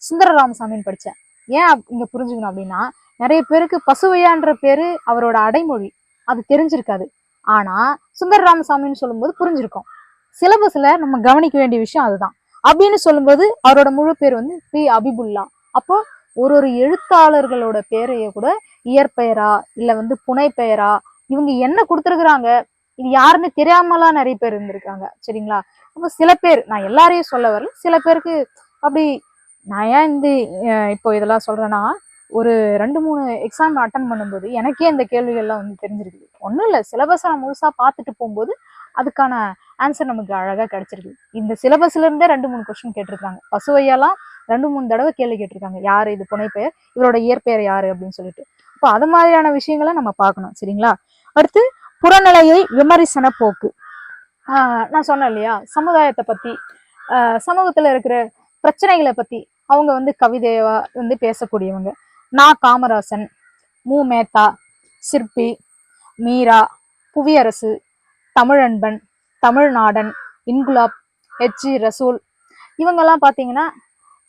சுந்தர ராமசாமின்னு படித்தேன். ஏன் இங்க புரிஞ்சுக்கணும் அப்படின்னா, நிறைய பேருக்கு பசுவையான்ற பேரு அவரோட அடைமொழி, அது தெரிஞ்சிருக்காது. ஆனா சுந்தர ராமசாமின்னு சொல்லும்போது புரிஞ்சிருக்கும். சிலபஸ்ல நம்ம கவனிக்க வேண்டிய விஷயம் அதுதான். அப்படின்னு சொல்லும்போது அவரோட முழு பேர் வந்து பி அபிபுல்லா. அப்போ ஒரு எழுத்தாளர்களோட பேரைய கூட இயற்பெயரா இல்ல வந்து புனை பெயரா இவங்க என்ன கொடுத்துருக்குறாங்க, இது யாருன்னு தெரியாமலாம் நிறைய பேர் இருந்திருக்காங்க. சரிங்களா? அப்ப சில பேர், நான் எல்லாரையும் சொல்ல வரல, சில பேருக்கு அப்படி. நான் ஏன் இந்த இப்போ இதெல்லாம் சொல்றேன்னா, ஒரு 2-3 எக்ஸாம் அட்டன் பண்ணும்போது எனக்கே இந்த கேள்விகள்லாம் வந்து தெரிஞ்சிருக்குது. ஒன்றும் இல்லை, சிலபஸை நான் முழுசா பார்த்துட்டு போகும்போது அதுக்கான ஆன்சர் நமக்கு அழகா கிடைச்சிருக்கு. இந்த சிலபஸ்ல இருந்தே 2-3 கொஸ்டின் கேட்டிருக்காங்க. பசுவையெல்லாம் 2-3 தடவை கேள்வி கேட்டிருக்காங்க. யாரு இது புனைப்பெயர், இவரோட இயற்பெயர் யாரு அப்படின்னு சொல்லிட்டு. அப்போ அது மாதிரியான விஷயங்களை நம்ம பார்க்கணும். சரிங்களா? அடுத்து புறநிலையை விமர்சன போக்கு. நான் சொன்னேன் இல்லையா, சமுதாயத்தை பத்தி, சமூகத்துல இருக்கிற பிரச்சனைகளை பத்தி அவங்க வந்து கவிதையா வந்து பேசக்கூடியவங்க. நா காமராசன், மு மேத்தா, சிற்பி, மீரா, புவியரசு, தமிழன்பன், தமிழ்நாடன், இன்குலாப், ஹெச்.ஜி. ரசூல், இவங்கெல்லாம் பார்த்தீங்கன்னா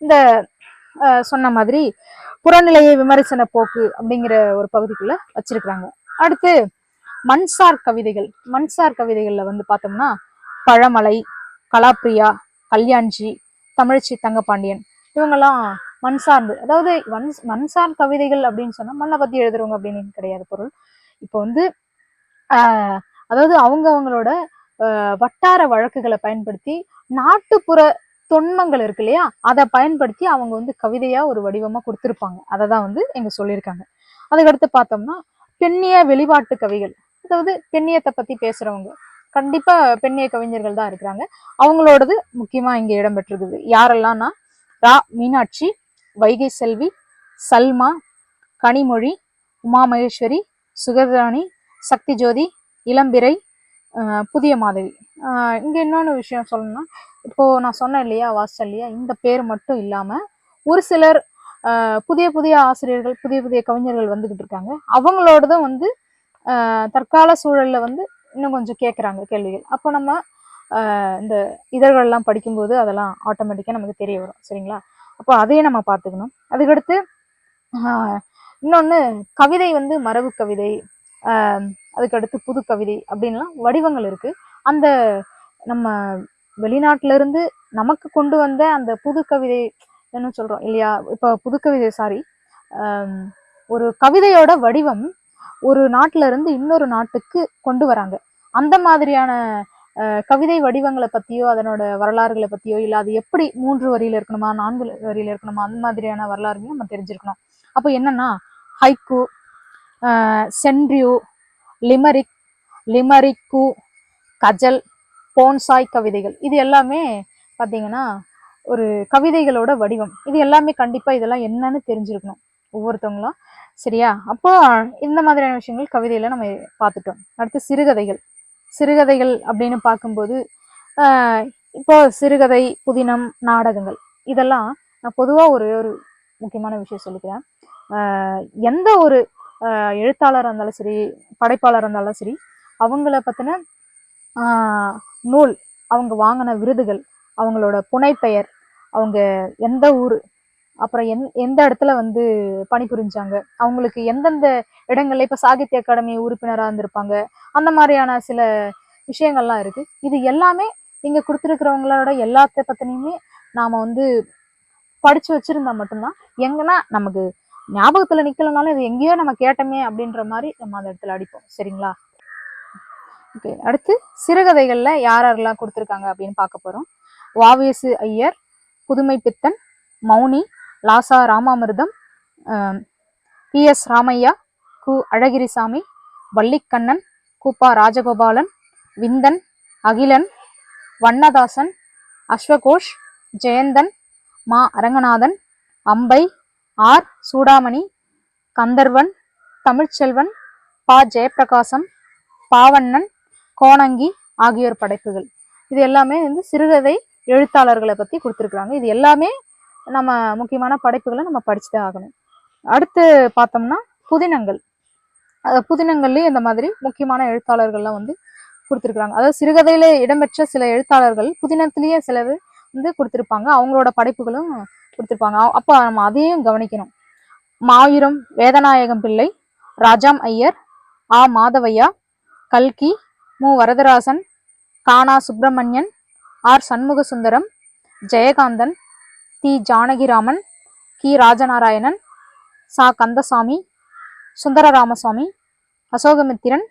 இந்த சொன்ன மாதிரி புறநிலையை விமர்சன போக்கு அப்படிங்கிற ஒரு பகுதிக்குள்ள வச்சிருக்கிறாங்க. அடுத்து மண்சார் கவிதைகள். மண்சார் கவிதைகள்ல வந்து பார்த்தோம்னா பழமலை, கலாப்ரியா, கல்யாண்ஜி, தமிழ்ச்சி தங்கப்பாண்டியன், இவங்கெல்லாம் மண் சார்ந்து, அதாவது மண்சார் கவிதைகள் அப்படின்னு சொன்னா மண்ணை பத்தி எழுதுறவங்க அப்படின்னு கிடையாது பொருள். இப்போ வந்து அதாவது அவங்களோட வட்டார வழக்குகளை பயன்படுத்தி நாட்டுப்புற தொன்மங்கள் இருக்கு இல்லையா, அதை பயன்படுத்தி அவங்க வந்து கவிதையா ஒரு வடிவமா கொடுத்துருப்பாங்க. அதை தான் வந்து எங்க சொல்லியிருக்காங்க. அதுக்கடுத்து பார்த்தோம்னா பெண்ணிய வெளிப்பாட்டு கவிகள், அதாவது பெண்ணியத்தை பத்தி பேசுறவங்க. கண்டிப்பா பெண்ணிய கவிஞர்கள் தான் இருக்கிறாங்க. அவங்களோடது முக்கியமா இங்க இடம்பெற்றிருக்குது. யாரெல்லாம்னா ரா மீனாட்சி, வைகை செல்வி, சல்மா, கனிமொழி, உமா மகேஸ்வரி, சுகர்ராணி, சக்தி ஜோதி, இளம்பிறை, புதிய மாதவி. இங்க இன்னொன்று விஷயம் சொல்லணும்னா, இப்போ நான் சொன்னேன் இல்லையா, வாசிச்சேன் இல்லையா, இந்த பேர் மட்டும் இல்லாம ஒரு சிலர் புதிய புதிய ஆசிரியர்கள், புதிய புதிய கவிஞர்கள் வந்துகிட்டு இருக்காங்க. அவங்களோடதும் வந்து தற்கால சூழல்ல வந்து இன்னும் கொஞ்சம் கேட்குறாங்க கேள்விகள். அப்போ நம்ம இந்த இதழ்கள்லாம் படிக்கும்போது அதெல்லாம் ஆட்டோமேட்டிக்காக நமக்கு தெரிய வரும். சரிங்களா? அப்போ அதையும் நம்ம பார்த்துக்கணும். அதுக்கடுத்து இன்னொன்று, கவிதை வந்து மரபு கவிதை, அதுக்கடுத்து புது கவிதை அப்படின்லாம் வடிவங்கள் இருக்கு. அந்த நம்ம வெளிநாட்டுல இருந்து நமக்கு கொண்டு வந்த அந்த புது கவிதை என்ன சொல்றோம் இல்லையா, இப்போ புது கவிதை ஒரு கவிதையோட வடிவம் ஒரு நாட்டுல இருந்து இன்னொரு நாட்டுக்கு கொண்டு வராங்க. அந்த மாதிரியான கவிதை வடிவங்களை பத்தியோ அதனோட வரலாறுகளை பத்தியோ இல்ல அது எப்படி 3 வரியில இருக்கணுமா 4 வரியில இருக்கணுமா அந்த மாதிரியான வரலாறுகளையும் நம்ம தெரிஞ்சிருக்கணும். அப்போ என்னன்னா ஹைக்கூ, சென்ட்ரியூ, லிமரிக், லிமரிக்கு, கஜல், போன்சாய் கவிதைகள் இது எல்லாமே பாத்தீங்கன்னா ஒரு கவிதைகளோட வடிவம். இது எல்லாமே கண்டிப்பா இதெல்லாம் என்னன்னு தெரிஞ்சிருக்கணும் ஒவ்வொருத்தவங்களும். சரியா? அப்போ இந்த மாதிரியான விஷயங்கள் கவிதையில நம்ம பார்த்துட்டோம். அடுத்து சிறுகதைகள். சிறுகதைகள் அப்படின்னு பார்க்கும்போது இப்போ சிறுகதை, புதினம், நாடகங்கள் இதெல்லாம் நான் பொதுவா ஒரு முக்கியமான விஷயம் சொல்லிக்கிறேன். எந்த ஒரு எழுத்தாளராக இருந்தாலும் சரி, படைப்பாளராக இருந்தாலும் சரி, அவங்கள பத்தின நூல், அவங்க வாங்கின விருதுகள், அவங்களோட புனைப்பெயர், அவங்க எந்த ஊர், அப்புறம் எந்த இடத்துல வந்து பணிபுரிஞ்சாங்க, அவங்களுக்கு எந்தெந்த இடங்கள்ல இப்ப சாகித்ய அகாடமி உறுப்பினராக இருந்திருப்பாங்க, அந்த மாதிரியான சில விஷயங்கள்லாம் இருக்கு. இது எல்லாமே இங்க கொடுத்துருக்கிறவங்களோட எல்லாத்த பத்தினையுமே நாம வந்து படிச்சு வச்சிருந்தா மட்டும்தான் எங்கன்னா நமக்கு ஞாபகத்துல நிக்கலனாலும் இது எங்கேயோ நம்ம கேட்டோமே அப்படின்ற மாதிரி நம்ம அந்த இடத்துல அடிப்போம். சரிங்களா? ஓகே. அடுத்து சிறுகதைகள்ல யாரெல்லாம் கொடுத்துருக்காங்க அப்படின்னு பார்க்க போறோம். வாவேசு ஐயர், புதுமை பித்தன், மௌனி, லாசா ராமாமிர்தம், PS ராமையா, கு அழகிரிசாமி, வள்ளிக்கண்ணன், கூப்பா ராஜகோபாலன், விந்தன், அகிலன், வண்ணதாசன், அஸ்வகோஷ், ஜெயந்தன், மா அரங்கநாதன், அம்பை, ஆர் சூடாமணி, கந்தர்வன், தமிழ்ச்செல்வன், பா ஜெயப்பிரகாசம், பாவண்ணன், கோணங்கி ஆகியோர் படைப்புகள். இது எல்லாமே வந்து சிறுகதை எழுத்தாளர்களை பத்தி கொடுத்துருக்குறாங்க. இது எல்லாமே நம்ம முக்கியமான படைப்புகளை நம்ம படிச்சுதான் ஆகணும். அடுத்து பார்த்தோம்னா புதினங்கள். புதினங்கள்லயும் இந்த மாதிரி முக்கியமான எழுத்தாளர்கள்லாம் வந்து கொடுத்துருக்குறாங்க. அதாவது சிறுகதையில இடம்பெற்ற சில எழுத்தாளர்கள் புதினத்திலேயே சிலது வந்து கொடுத்துருப்பாங்க, அவங்களோட படைப்புகளும் கொடுத்துருப்பாங்க. அப்போ நம்ம அதையும் கவனிக்கணும். மாயூரம் வேதநாயகம் பிள்ளை, ராஜாம் ஐயர், ஆ மாதவையா, கல்கி, மு வரதராசன், கானா சுப்பிரமணியன், ஆர் சண்முக சுந்தரம், ஜெயகாந்தன், தி ஜானகிராமன், கி ராஜநாராயணன், சா கந்தசாமி, சுந்தர ராமசாமி, அசோகமித்திரன்,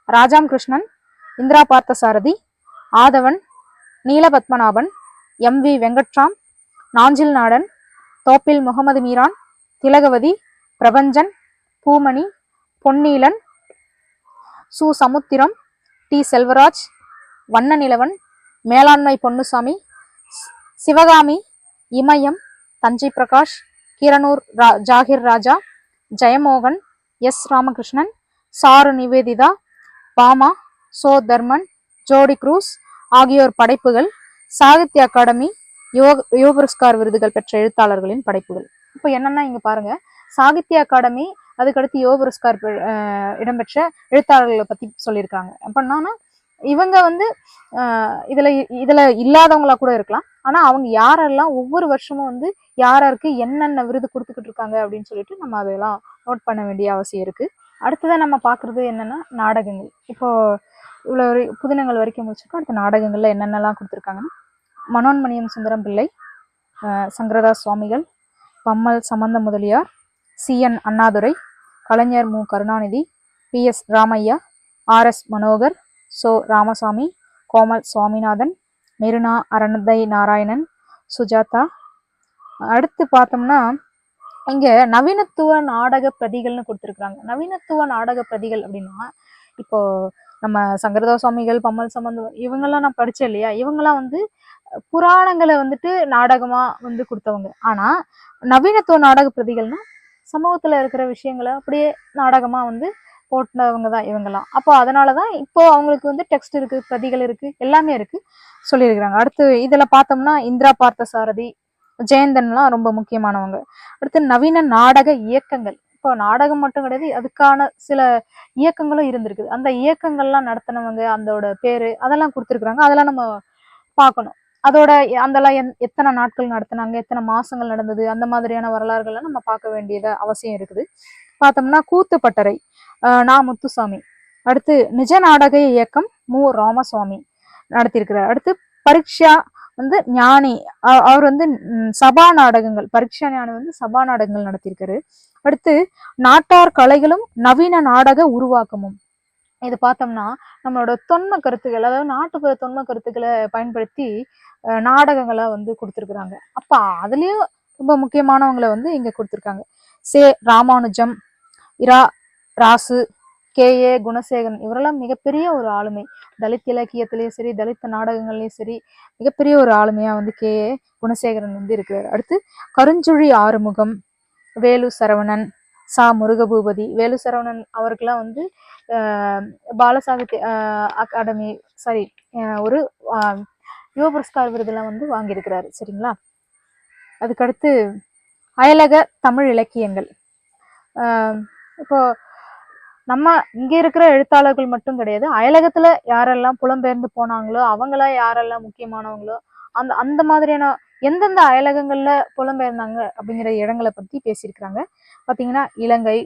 ராஜாம் கிருஷ்ணன், இந்திரா பார்த்தசாரதி, ஆதவன், நீலபத்மநாபன், MV வெங்கட்ராம், நாஞ்சில் நாடன், தோப்பில் முகமது மீரான், திலகவதி, பிரபஞ்சன், பூமணி, பொன்னீலன், சு சமுத்திரம், டி செல்வராஜ், வண்ண நிலவன், மேலாண்மை பொன்னுசாமி, சிவகாமி, இமயம், தஞ்சை பிரகாஷ், கீரனூர் ஜாகிர் ராஜா, ஜெயமோகன், எஸ் ராமகிருஷ்ணன், சாரு நிவேதிதா, பாமா, சோ தர்மன், ஜோடி குரூஸ் ஆகியோர் படைப்புகள் சாகித்ய அகாடமி யுவ புரஸ்கார் விருதுகள் பெற்ற எழுத்தாளர்களின் படைப்புகள். இப்போ என்னன்னா இங்க பாருங்க, சாகித்ய அகாடமி அதுக்கடுத்து யுவ புரஸ்கார் இடம்பெற்ற எழுத்தாளர்களை பத்தி சொல்லியிருக்காங்க. அப்படின்னா இவங்க வந்து இதுல இல்லாதவங்களா கூட இருக்கலாம். ஆனா அவங்க யாரெல்லாம் ஒவ்வொரு வருஷமும் வந்து யாருக்கு என்னென்ன விருது கொடுத்துக்கிட்டு இருக்காங்க அப்படின்னு சொல்லிட்டு நம்ம அதெல்லாம் நோட் பண்ண வேண்டிய அவசியம் இருக்கு. அடுத்ததான் நம்ம பாக்குறது என்னன்னா நாடகங்கள். இப்போ இவ்வளவு புதினங்கள் வரைக்கும் முடிச்சிருக்கோம். அடுத்த நாடகங்கள்ல என்னென்னலாம் கொடுத்துருக்காங்கன்னா மனோன்மணியம் சுந்தரம் பிள்ளை, சங்கரதாஸ் சுவாமிகள், பம்மல் சம்பந்த Mudaliar, CN Annadurai, Kalaignar Mu Karunanidhi, PS Ramaiah, RS Manohar, Cho Ramasamy, Komal Swaminathan, மெருனா அரணதை நாராயணன், சுஜாதா. அடுத்து பார்த்தோம்னா இங்க நவீனத்துவ நாடக பிரதிகள்னு கொடுத்துருக்குறாங்க. நவீனத்துவ நாடக பிரதிகள் அப்படின்னா இப்போ நம்ம சங்கரதாஸ் சுவாமிகள், பம்மல் சம்பந்தம் இவங்கெல்லாம் நான் படிச்சேன் இல்லையா, இவங்கெல்லாம் வந்து புராணங்களை வந்துட்டு நாடகமா வந்து கொடுத்தவங்க. ஆனா நவீனத்துவ நாடக பிரதிகள்னா சமூகத்துல இருக்கிற விஷயங்களை அப்படியே நாடகமா வந்து போட்டவங்க தான் இவங்கெல்லாம். அப்போ அதனாலதான் இப்போ அவங்களுக்கு வந்து டெக்ஸ்ட் இருக்கு, பிரதிகள் இருக்கு, எல்லாமே இருக்கு சொல்லியிருக்கிறாங்க. அடுத்து இதுல பார்த்தோம்னா இந்திரா பார்த்தசாரதி, ஜெயந்தன்லாம் ரொம்ப முக்கியமானவங்க. அடுத்து நவீன நாடக இயக்கங்கள். இப்போ நாடகம் மட்டும் கிடையாது, அதுக்கான சில இயக்கங்களும் இருந்திருக்குது. அந்த இயக்கங்கள்லாம் நடத்தினவங்க, அதோட பேரு அதெல்லாம் கொடுத்துருக்குறாங்க. அதெல்லாம் நம்ம பார்க்கணும். அதோட அதெல்லாம் எத்தனை நாட்கள் நடத்தினாங்க, எத்தனை மாசங்கள் நடந்தது, அந்த மாதிரியான வரலாறுகள்லாம் நம்ம பார்க்க வேண்டியது அவசியம் இருக்குது. பார்த்தோம்னா கூத்துப்பட்டறை, நா முத்துசாமி. அடுத்து நிஜ நாடக இயக்கம் மு ராமசுவாமி நடத்தியிருக்கிறார். அடுத்து பரீட்சா வந்து ஞானி, அவர் வந்து சபா நாடகங்கள், பரீட்சா ஞானி வந்து சபா நாடகங்கள் நடத்தியிருக்காரு. அடுத்து நாட்டார் கலைகளும் நவீன நாடக உருவாக்கமும், இது பார்த்தோம்னா நம்மளோட தொன்ம கருத்துக்கள், அதாவது நாட்டுப்புற தொன்ம கருத்துக்களை பயன்படுத்தி நாடகங்களா வந்து கொடுத்துருக்குறாங்க. அப்ப அதுலயும் ரொம்ப முக்கியமானவங்களை வந்து இங்க கொடுத்துருக்காங்க. ராமானுஜம், இரா ராசு, கே குணசேகரன், இவரெல்லாம் மிகப்பெரிய ஒரு ஆளுமை. தலித் இலக்கியத்திலயும் சரி, தலித் நாடகங்கள்லயும் சரி, மிகப்பெரிய ஒரு ஆளுமையா வந்து குணசேகரன் வந்து இருக்கிறார். அடுத்து கருஞ்சுழி ஆறுமுகம், வேலு சரவணன், முருகபூபதி. வேலு சரவணன் அவருக்கெல்லாம் வந்து பாலசாகித்ய அகாடமி சாரி ஒரு யுவ புரஸ்கார் விருதெல்லாம் வந்து வாங்கியிருக்கிறாரு. சரிங்களா. அதுக்கடுத்து அயலக தமிழ் இலக்கியங்கள். இப்போ நம்ம இங்க இருக்கிற எழுத்தாளர்கள் மட்டும் கிடையாது, அயலகத்துல யாரெல்லாம் புலம்பெயர்ந்து போனாங்களோ அவங்களா யாரெல்லாம் முக்கியமானவங்களோ அந்த அந்த மாதிரியான எந்தெந்த அயலகங்கள்ல புலம்பெயர்ந்தாங்க அப்படிங்கிற இடங்களை பத்தி பேசியிருக்கிறாங்க. பாத்தீங்கன்னா இலங்கை,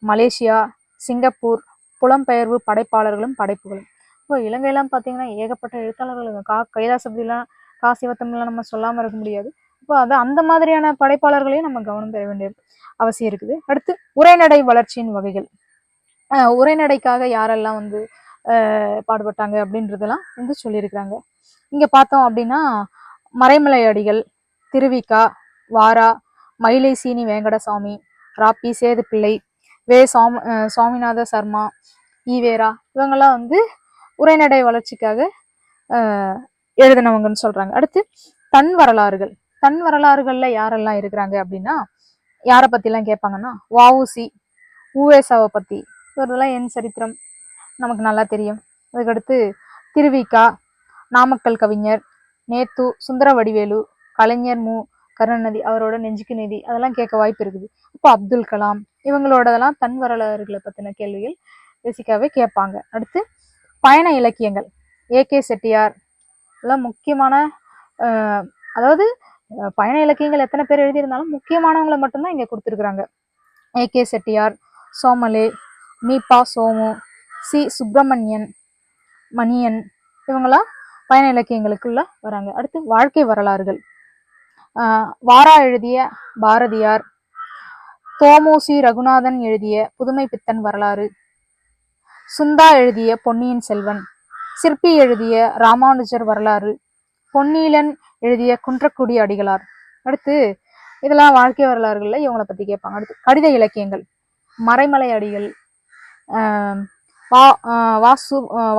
மலேசியா, சிங்கப்பூர், புலம்பெயர்வு படைப்பாளர்களும் படைப்புகளும். இப்போ இலங்கையெல்லாம் பாத்தீங்கன்னா ஏகப்பட்ட எழுத்தாளர்கள், கைலாசபதிலாம், காசிவத்தம்லாம் நம்ம சொல்லாம இருக்க முடியாது. இப்போ அது அந்த மாதிரியான படைப்பாளர்களையும் நம்ம கவனம் பெற வேண்டிய அவசியம் இருக்குது. அடுத்து உரைநடை வளர்ச்சியின் வகைகள். உரைநடைக்காக யாரெல்லாம் வந்து பாடுபட்டாங்க அப்படின்றதெல்லாம் வந்து சொல்லியிருக்கிறாங்க. இங்க பார்த்தோம் அப்படின்னா மறைமலை அடிகள், திருவிக்கா, வாரா, மயிலை சீனி வேங்கடசாமி, ராப்பி சேதுப்பிள்ளை, சுவாமிநாத சர்மா, ஈவேரா, இவங்கெல்லாம் வந்து உரைநடை வளர்ச்சிக்காக எழுதினவங்கன்னு சொல்றாங்க. அடுத்து தன் வரலாறுகள். தன் வரலாறுகள்ல யாரெல்லாம் இருக்கிறாங்க அப்படின்னா யாரை பத்தி எல்லாம் கேட்பாங்கன்னா வஉசி, உவேசாவை பத்தி. இவரெல்லாம் என் சரித்திரம் நமக்கு நல்லா தெரியும். அதுக்கடுத்து திருவிக்கா, நாமக்கல் கவிஞர், நேத்து சுந்தரவடிவேலு, கலைஞர் கருணாநிதி, அவரோட நெஞ்சுக்கு நிதி, அதெல்லாம் கேட்க வாய்ப்பு இருக்குது. இப்போ அப்துல் கலாம், இவங்களோடதெல்லாம் தன் வரலாறுகளை பத்தின கேள்விகள் பேசிக்காவே கேட்பாங்க. அடுத்து பயண இலக்கியங்கள். செட்டியார் எல்லாம் முக்கியமான அதாவது பயண இலக்கியங்கள் எத்தனை பேர் எழுதியிருந்தாலும் முக்கியமானவங்களை மட்டும்தான் இங்க கொடுத்துருக்குறாங்க. செட்டியார், சோமலே, மீபா சோமு, சுப்பிரமணியன், மணியன், இவங்களாம் பயண இலக்கியங்களுக்குள்ள வராங்க. அடுத்து வாழ்க்கை வரலாறுகள். வாரா எழுதிய பாரதியார், தோமூசி ரகுநாதன் எழுதிய புதுமை பித்தன் வரலாறு, சுந்தா எழுதிய பொன்னியின் செல்வன், சிற்பி எழுதிய ராமானுஜர் வரலாறு, பொன்னீலன் எழுதிய குன்றக்குடி அடிகளார். அடுத்து இதெல்லாம் வாழ்க்கை வரலாறுகள்ல இவங்களை பத்தி கேட்பாங்க. அடுத்து கடித இலக்கியங்கள். மறைமலை அடிகள்,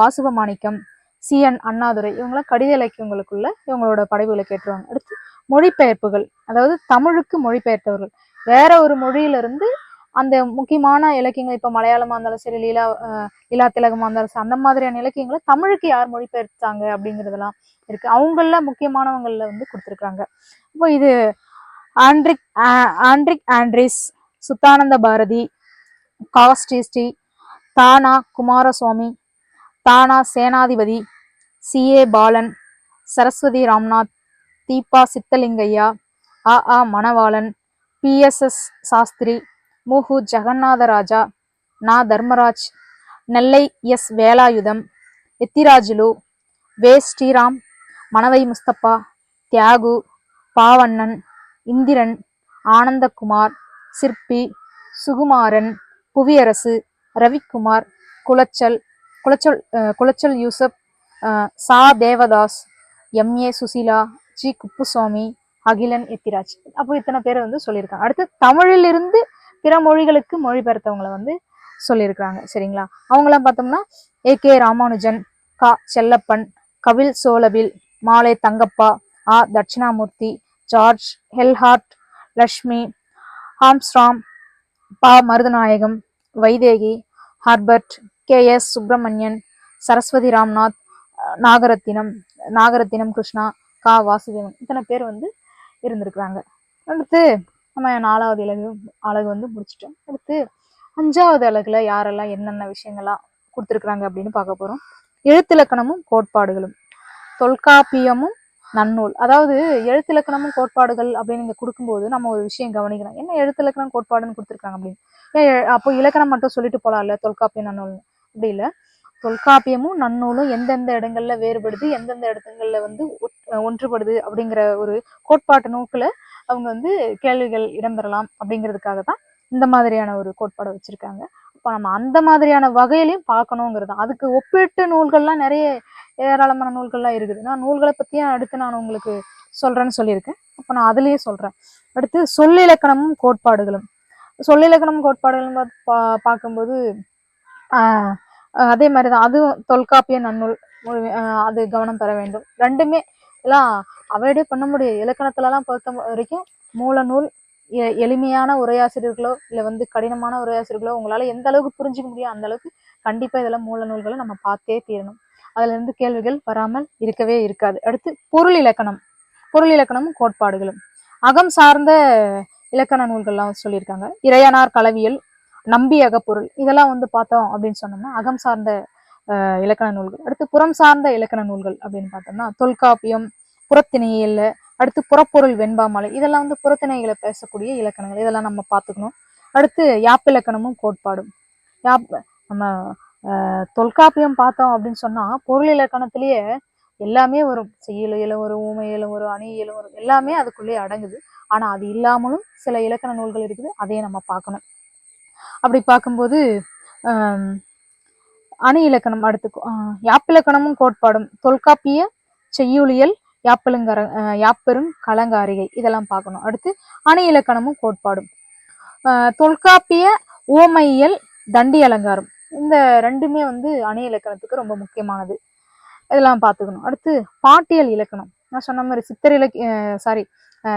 வாசுவ மாணிக்கம், CN அண்ணாதுரை, இவங்களாம் கடித இலக்கியங்களுக்குள்ள இவங்களோட படைப்புகளை கேட்டுருவாங்க. அடுத்து மொழிபெயர்ப்புகள், அதாவது தமிழுக்கு மொழிபெயர்த்தவர்கள். வேற ஒரு மொழியிலிருந்து அந்த முக்கியமான இலக்கியங்கள், இப்ப மலையாளமா இருந்தாலும் சரி, லீலா திலகமா இருந்தாலும் சரி, அந்த மாதிரியான இலக்கியங்களை தமிழுக்கு யார் மொழிபெயர்த்தாங்க அப்படிங்கிறதெல்லாம் இருக்கு. அவங்கள முக்கியமானவங்கள்ல வந்து கொடுத்துருக்காங்க. இப்போ இது ஆண்ட்ரிக் ஆண்ட்ரிஸ், சுத்தானந்த பாரதி, காஸ்டிஸ்டி, தானா குமாரசுவாமி, தானா சேனாதிபதி, CA பாலன், சரஸ்வதி ராம்நாத், தீபா சித்தலிங்கையா, மணவாளன், PSS சாஸ்திரி, முஹு ஜெகநாதராஜா, தர்மராஜ், நெல்லை வேலாயுதம், எத்திராஜுலு, ஸ்ரீராம், மணவை முஸ்தபா, தியாகு, பாவண்ணன், இந்திரன், ஆனந்தகுமார், சிற்பி, சுகுமாரன், புவியரசு, ரவிக்குமார், குளச்சல் யூசப், தேவதாஸ், MA சுசீலா, குப்புசுவாமி, அகிலன், எத்திராஜ். அப்போ இத்தனை பேரை வந்து சொல்லியிருக்காங்க. அடுத்து தமிழிலிருந்து பிற மொழிகளுக்கு மொழிபெயர்த்தவங்களை வந்து சொல்லியிருக்காங்க. சரிங்களா. அவங்களாம் பார்த்தோம்னா Ramanujan, Chellappan, Kamil Zvelebil, Malai Thangappa, Dakshinamurthy, George Hart, Lakshmi, Armstrong, Marudhanayagam, Vaidehi, Herbert, KS Subramanian, Saraswathi Ramnath, Nagarathinam Krishna, Vasudevan, இத்தனை பேர் வந்து இருந்திருக்கிறாங்க. அடுத்து நம்ம 4வது அழகு வந்து முடிச்சிட்டோம். அடுத்து 5வது அழகுல யாரெல்லாம் என்னென்ன விஷயங்கள்லாம் கொடுத்துருக்குறாங்க அப்படின்னு பார்க்க போறோம். எழுத்திலக்கணமும் கோட்பாடுகளும். தொல்காப்பியமும் நன்னூல். அதாவது எழுத்திலக்கணமும் கோட்பாடுகள் அப்படின்னு நீங்க கொடுக்கும்போது நம்ம ஒரு விஷயம் கவனிக்கலாம். என்ன எழுத்திலக்கணம் கோட்பாடுன்னு கொடுத்துருக்காங்க அப்படின்னு. அப்போ இலக்கணம் மட்டும் சொல்லிட்டு போலாம் இல்ல, தொல்காப்பியம் நன்னூல் அப்படி இல்லை. தொல்காப்பியமும் நன்னூலும் எந்தெந்த இடங்கள்ல வேறுபடுது, எந்தெந்த இடங்கள்ல வந்து ஒன்றுபடுது அப்படிங்கிற ஒரு கோட்பாட்டு நோக்குல அவங்க வந்து கேள்விகள் இடம்பெறலாம் அப்படிங்கிறதுக்காக தான் இந்த மாதிரியான ஒரு கோட்பாடை வச்சிருக்காங்க. அப்ப நம்ம அந்த மாதிரியான வகையிலையும் பார்க்கணுங்கிறது. அதுக்கு ஒப்பீட்டு நூல்கள்லாம் நிறைய ஏராளமான நூல்கள்லாம் இருக்குது. நான் நூல்களை பத்தியும் அடுத்து நான் உங்களுக்கு சொல்றேன்னு சொல்லியிருக்கேன். அப்ப நான் அதுலயே சொல்றேன். அடுத்து சொல்லிலக்கணமும் கோட்பாடுகளும். சொல்லிலக்கணம் கோட்பாடுகளும் பார்க்கும்போது அதே மாதிரிதான், அதுவும் தொல்காப்பிய நன்னூல் அது கவனம் பெற வேண்டும். ரெண்டுமே எல்லாம் அவாய்டே பண்ண முடியாது. இலக்கணத்துல எல்லாம் பொறுத்த வரைக்கும் மூல நூல், எளிமையான உரையாசிரியர்களோ இல்ல கடினமான உரையாசிரியர்களோ உங்களால எந்த அளவுக்கு புரிஞ்சுக்க முடியும் அந்த அளவுக்கு கண்டிப்பா இதெல்லாம் மூல நூல்களை நம்ம பார்த்தே தீரணும். அதுல இருந்து கேள்விகள் வராமல் இருக்கவே இருக்காது. அடுத்து பொருள் இலக்கணம். பொருள் இலக்கணமும் கோட்பாடுகளும். அகம் சார்ந்த இலக்கண நூல்கள்லாம் சொல்லியிருக்காங்க. இறையனார் களவியல், நம்பி அகப்பொருள், இதெல்லாம் பார்த்தோம் அப்படின்னு சொன்னோம்னா அகம் சார்ந்த இலக்கண நூல்கள். அடுத்து புறம் சார்ந்த இலக்கண நூல்கள் அப்படின்னு பார்த்தோம்னா தொல்காப்பியம், புறத்திணையியல், அடுத்து புறப்பொருள் வெண்பாமலை, இதெல்லாம் புறத்திணைகளை பேசக்கூடிய இலக்கணங்கள். இதெல்லாம் நம்ம பார்த்துக்கணும். அடுத்து யாப்பிலக்கணமும் கோட்பாடும். நம்ம தொல்காப்பியம் பார்த்தோம் அப்படின்னு சொன்னா பொருள் இலக்கணத்திலேயே எல்லாமே வரும். செய்யுளியலும் வரும், ஊமையிலும் வரும், அணியியலும் வரும், எல்லாமே அதுக்குள்ளேயே அடங்குது. ஆனா அது இல்லாமலும் சில இலக்கண நூல்கள் இருக்குது, அதையும் நம்ம பார்க்கணும். அப்படி பார்க்கும்போது அணி இலக்கணம் அடுத்து யாப்பிலக்கணமும் கோட்பாடும், தொல்காப்பிய செய்யுளியல், யாப்பெரும் கலங்காரிகை, இதெல்லாம் பார்க்கணும். அடுத்து அணி இலக்கணமும் கோட்பாடும். தொல்காப்பிய ஓமையியல், தண்டி அலங்காரம், இந்த ரெண்டுமே அணி இலக்கணத்துக்கு ரொம்ப முக்கியமானது. இதெல்லாம் பார்த்துக்கணும். அடுத்து பாட்டியல் இலக்கணம். நான் சொன்ன மாதிரி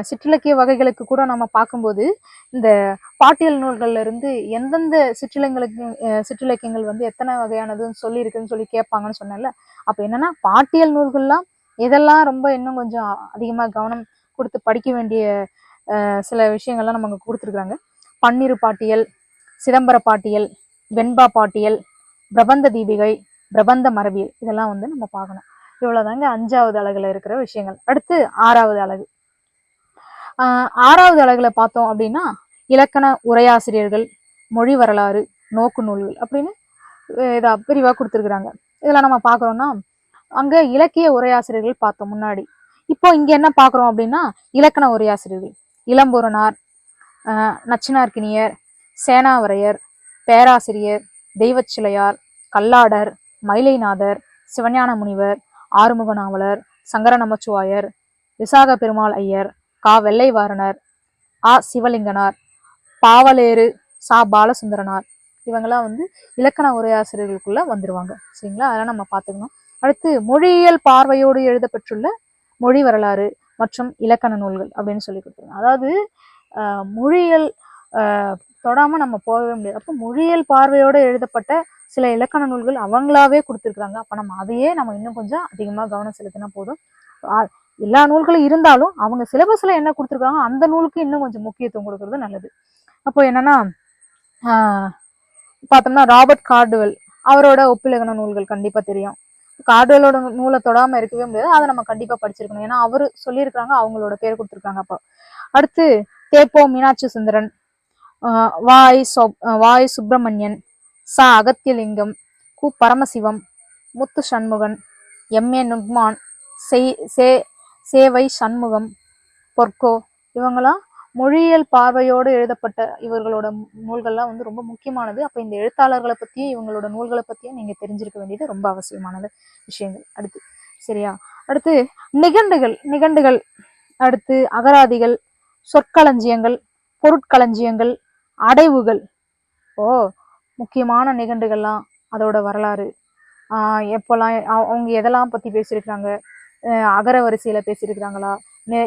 சிற்றிலக்கிய வகைகளுக்கு கூட நம்ம பார்க்கும்போது இந்த பாட்டியல் நூல்கள்ல இருந்து எந்தெந்த சிற்றிலக்கியங்கள் எத்தனை வகையானதுன்னு சொல்லி இருக்குன்னு சொல்லி கேட்பாங்கன்னு சொன்னேன்ல. அப்ப என்னன்னா பாட்டியல் நூல்கள்லாம் இதெல்லாம் ரொம்ப இன்னும் கொஞ்சம் அதிகமா கவனம் கொடுத்து படிக்க வேண்டிய சில விஷயங்கள்லாம் நமக்கு கொடுத்துருக்காங்க. பன்னிரு பாட்டியல், சிதம்பர பாட்டியல், வெண்பா பாட்டியல், பிரபந்த தீபிகை, பிரபந்த மரபியல், இதெல்லாம் நம்ம பார்க்கணும். இவ்வளவுதாங்க 5வது அலகுல இருக்கிற விஷயங்கள். அடுத்து 6வது அலகு. 6வது அலகுல பார்த்தோம் அப்படின்னா இலக்கண உரையாசிரியர்கள், மொழி வரலாறு, நோக்கு நூல்கள் அப்படின்னு இதா பிரிவா கொடுத்துருக்குறாங்க. இதெல்லாம் நம்ம பார்க்கறோம்னா அங்க இலக்கிய உரையாசிரியர்கள் பார்த்தோம் முன்னாடி. இப்போ இங்க என்ன பார்க்குறோம் அப்படின்னா இலக்கண உரையாசிரியர்கள். இளம்பூரணார், நச்சினார்க்கினியர், சேனாவரையர், பேராசிரியர், தெய்வச்சிலையார், கல்லாடர், மயிலைநாதர், சிவஞான முனிவர், ஆறுமுக நாவலர், சங்கர நமச்சிவாயர், விசாக பெருமாள் ஐயர், கா வெள்ளைவாரணர், சிவலிங்கனார், பாவலேறு, பாலசுந்தரனார், இவங்கெல்லாம் இலக்கண உரையாசிரியர்களுக்குள்ள வந்துருவாங்க. சரிங்களா? அதெல்லாம் நம்ம பார்த்துக்கணும். அடுத்து மொழியியல் பார்வையோடு எழுதப்பெற்றுள்ள மொழி வரலாறு மற்றும் இலக்கண நூல்கள் அப்படின்னு சொல்லி கொடுத்துருக்காங்க. அதாவது மொழியியல் தொடாம நம்ம போகவே முடியாது. அப்போ மொழியியல் பார்வையோடு எழுதப்பட்ட சில இலக்கண நூல்கள் அவங்களாவே கொடுத்துருக்குறாங்க. அப்ப நம்ம அதையே நம்ம இன்னும் கொஞ்சம் அதிகமா கவனம் செலுத்தினா போதும். எல்லா நூல்களும் இருந்தாலும் அவங்க சிலபஸ்ல என்ன கொடுத்துருக்காங்க அந்த நூலுக்கு இன்னும் கொஞ்சம் முக்கியத்துவம் கொடுக்கறது நல்லது. அப்போ என்னன்னா பார்த்தோம்னா ராபர்ட் கார்டுவெல், அவரோட ஒப்பிலக்கண நூல்கள் கண்டிப்பா தெரியும். கார்டுவெலோட நூலை தொடாம இருக்கவே முடியாது. அதை நம்ம கண்டிப்பா படிச்சிருக்கணும். ஏன்னா அவரு சொல்லியிருக்காங்க, அவங்களோட பேர் கொடுத்துருக்காங்க. அப்போ அடுத்து தேப்போ மீனாட்சி சுந்தரன், வாய் சுப்பிரமணியன், அகத்தியலிங்கம், கு பரமசிவம், முத்து சண்முகன், எம்.ஏ. நுக்மான், சேவை சண்முகம், பொற்கோ, இவங்கெல்லாம் மொழியியல் பார்வையோடு எழுதப்பட்ட இவர்களோட நூல்கள்லாம் ரொம்ப முக்கியமானது. அப்ப இந்த எழுத்தாளர்களை பத்தியும் இவங்களோட நூல்களை பத்தியும் நீங்க தெரிஞ்சிருக்க வேண்டியது ரொம்ப அவசியமானது விஷயங்கள். அடுத்து சரியா? அடுத்து நிகண்டுகள், அடுத்து அகராதிகள், சொற்களஞ்சியங்கள், பொருட்களஞ்சியங்கள், அடைவுகள். முக்கியமான நிகண்டுகள்லாம் அதோட வரலாறு, எப்பெல்லாம் அவங்க எதெல்லாம் பத்தி பேசியிருக்கிறாங்க, அகர வரிசையில பேசியிருக்கிறாங்களா,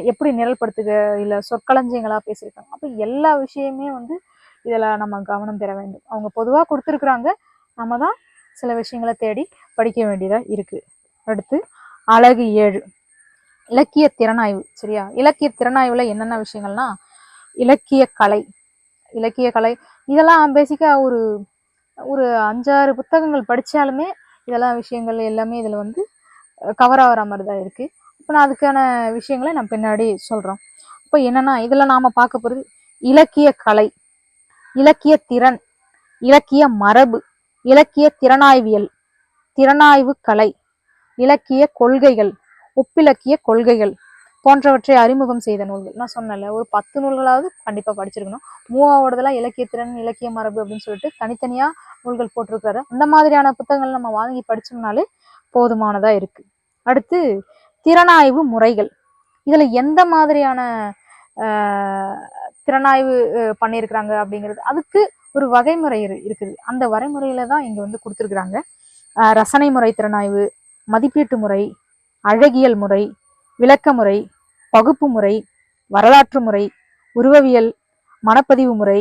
எப்படி நிரல்படுத்துக இல்ல சொற்களஞ்சியங்களா பேசியிருக்காங்க. அப்ப எல்லா விஷயமே இதுல நம்ம கவனம் பெற வேண்டும். அவங்க பொதுவா கொடுத்துருக்குறாங்க, நம்ம தான் சில விஷயங்களை தேடி படிக்க வேண்டியதா இருக்கு. அடுத்து அலகு 7 இலக்கிய திறனாய்வு. சரியா? இலக்கிய திறனாய்வுல என்னென்ன விஷயங்கள்னா இலக்கிய கலை இதெல்லாம் பேசிக்கா ஒரு 5-6 புத்தகங்கள் படிச்சாலுமே இதெல்லாம் விஷயங்கள் எல்லாமே இதுல கவர் ஆகிற மாதிரி தான் இருக்கு. இப்போ நான் அதுக்கான விஷயங்களை நான் பின்னாடி சொல்றோம். இப்போ என்னன்னா இதுல நாம பார்க்க போறது இலக்கிய கலை, இலக்கிய திறன், இலக்கிய மரபு, இலக்கிய திறனாய்வியல், திறனாய்வு கலை, இலக்கிய கொள்கைகள், ஒப்பிலக்கிய கொள்கைகள், போன்றவற்றை அறிமுகம் செய்த நூல்கள். நான் சொன்னேன்ல, ஒரு 10 நூல்களாவது கண்டிப்பா படிச்சிருக்கணும். மூவாவோடதெல்லாம் இலக்கியத்திறன், இலக்கிய மரபு அப்படின்னு சொல்லிட்டு தனித்தனியா நூல்கள் போட்டிருக்காரு. அந்த மாதிரியான புத்தகங்கள் நம்ம வாங்கி படிச்சோம்னாலே போதுமானதா இருக்கு. அடுத்து திறனாய்வு முறைகள். இதுல எந்த மாதிரியான திறனாய்வு பண்ணியிருக்கிறாங்க அப்படிங்கிறது, அதுக்கு ஒரு வகைமுறை இருக்குது. அந்த வரைமுறையில தான் இங்க வந்து கொடுத்துருக்குறாங்க. ரசனை முறை திறனாய்வு, மதிப்பீட்டு முறை, அழகியல் முறை, விளக்க முறை, பகுப்பு முறை, வரலாற்று முறை, உருவவியல், மனப்பதிவு முறை,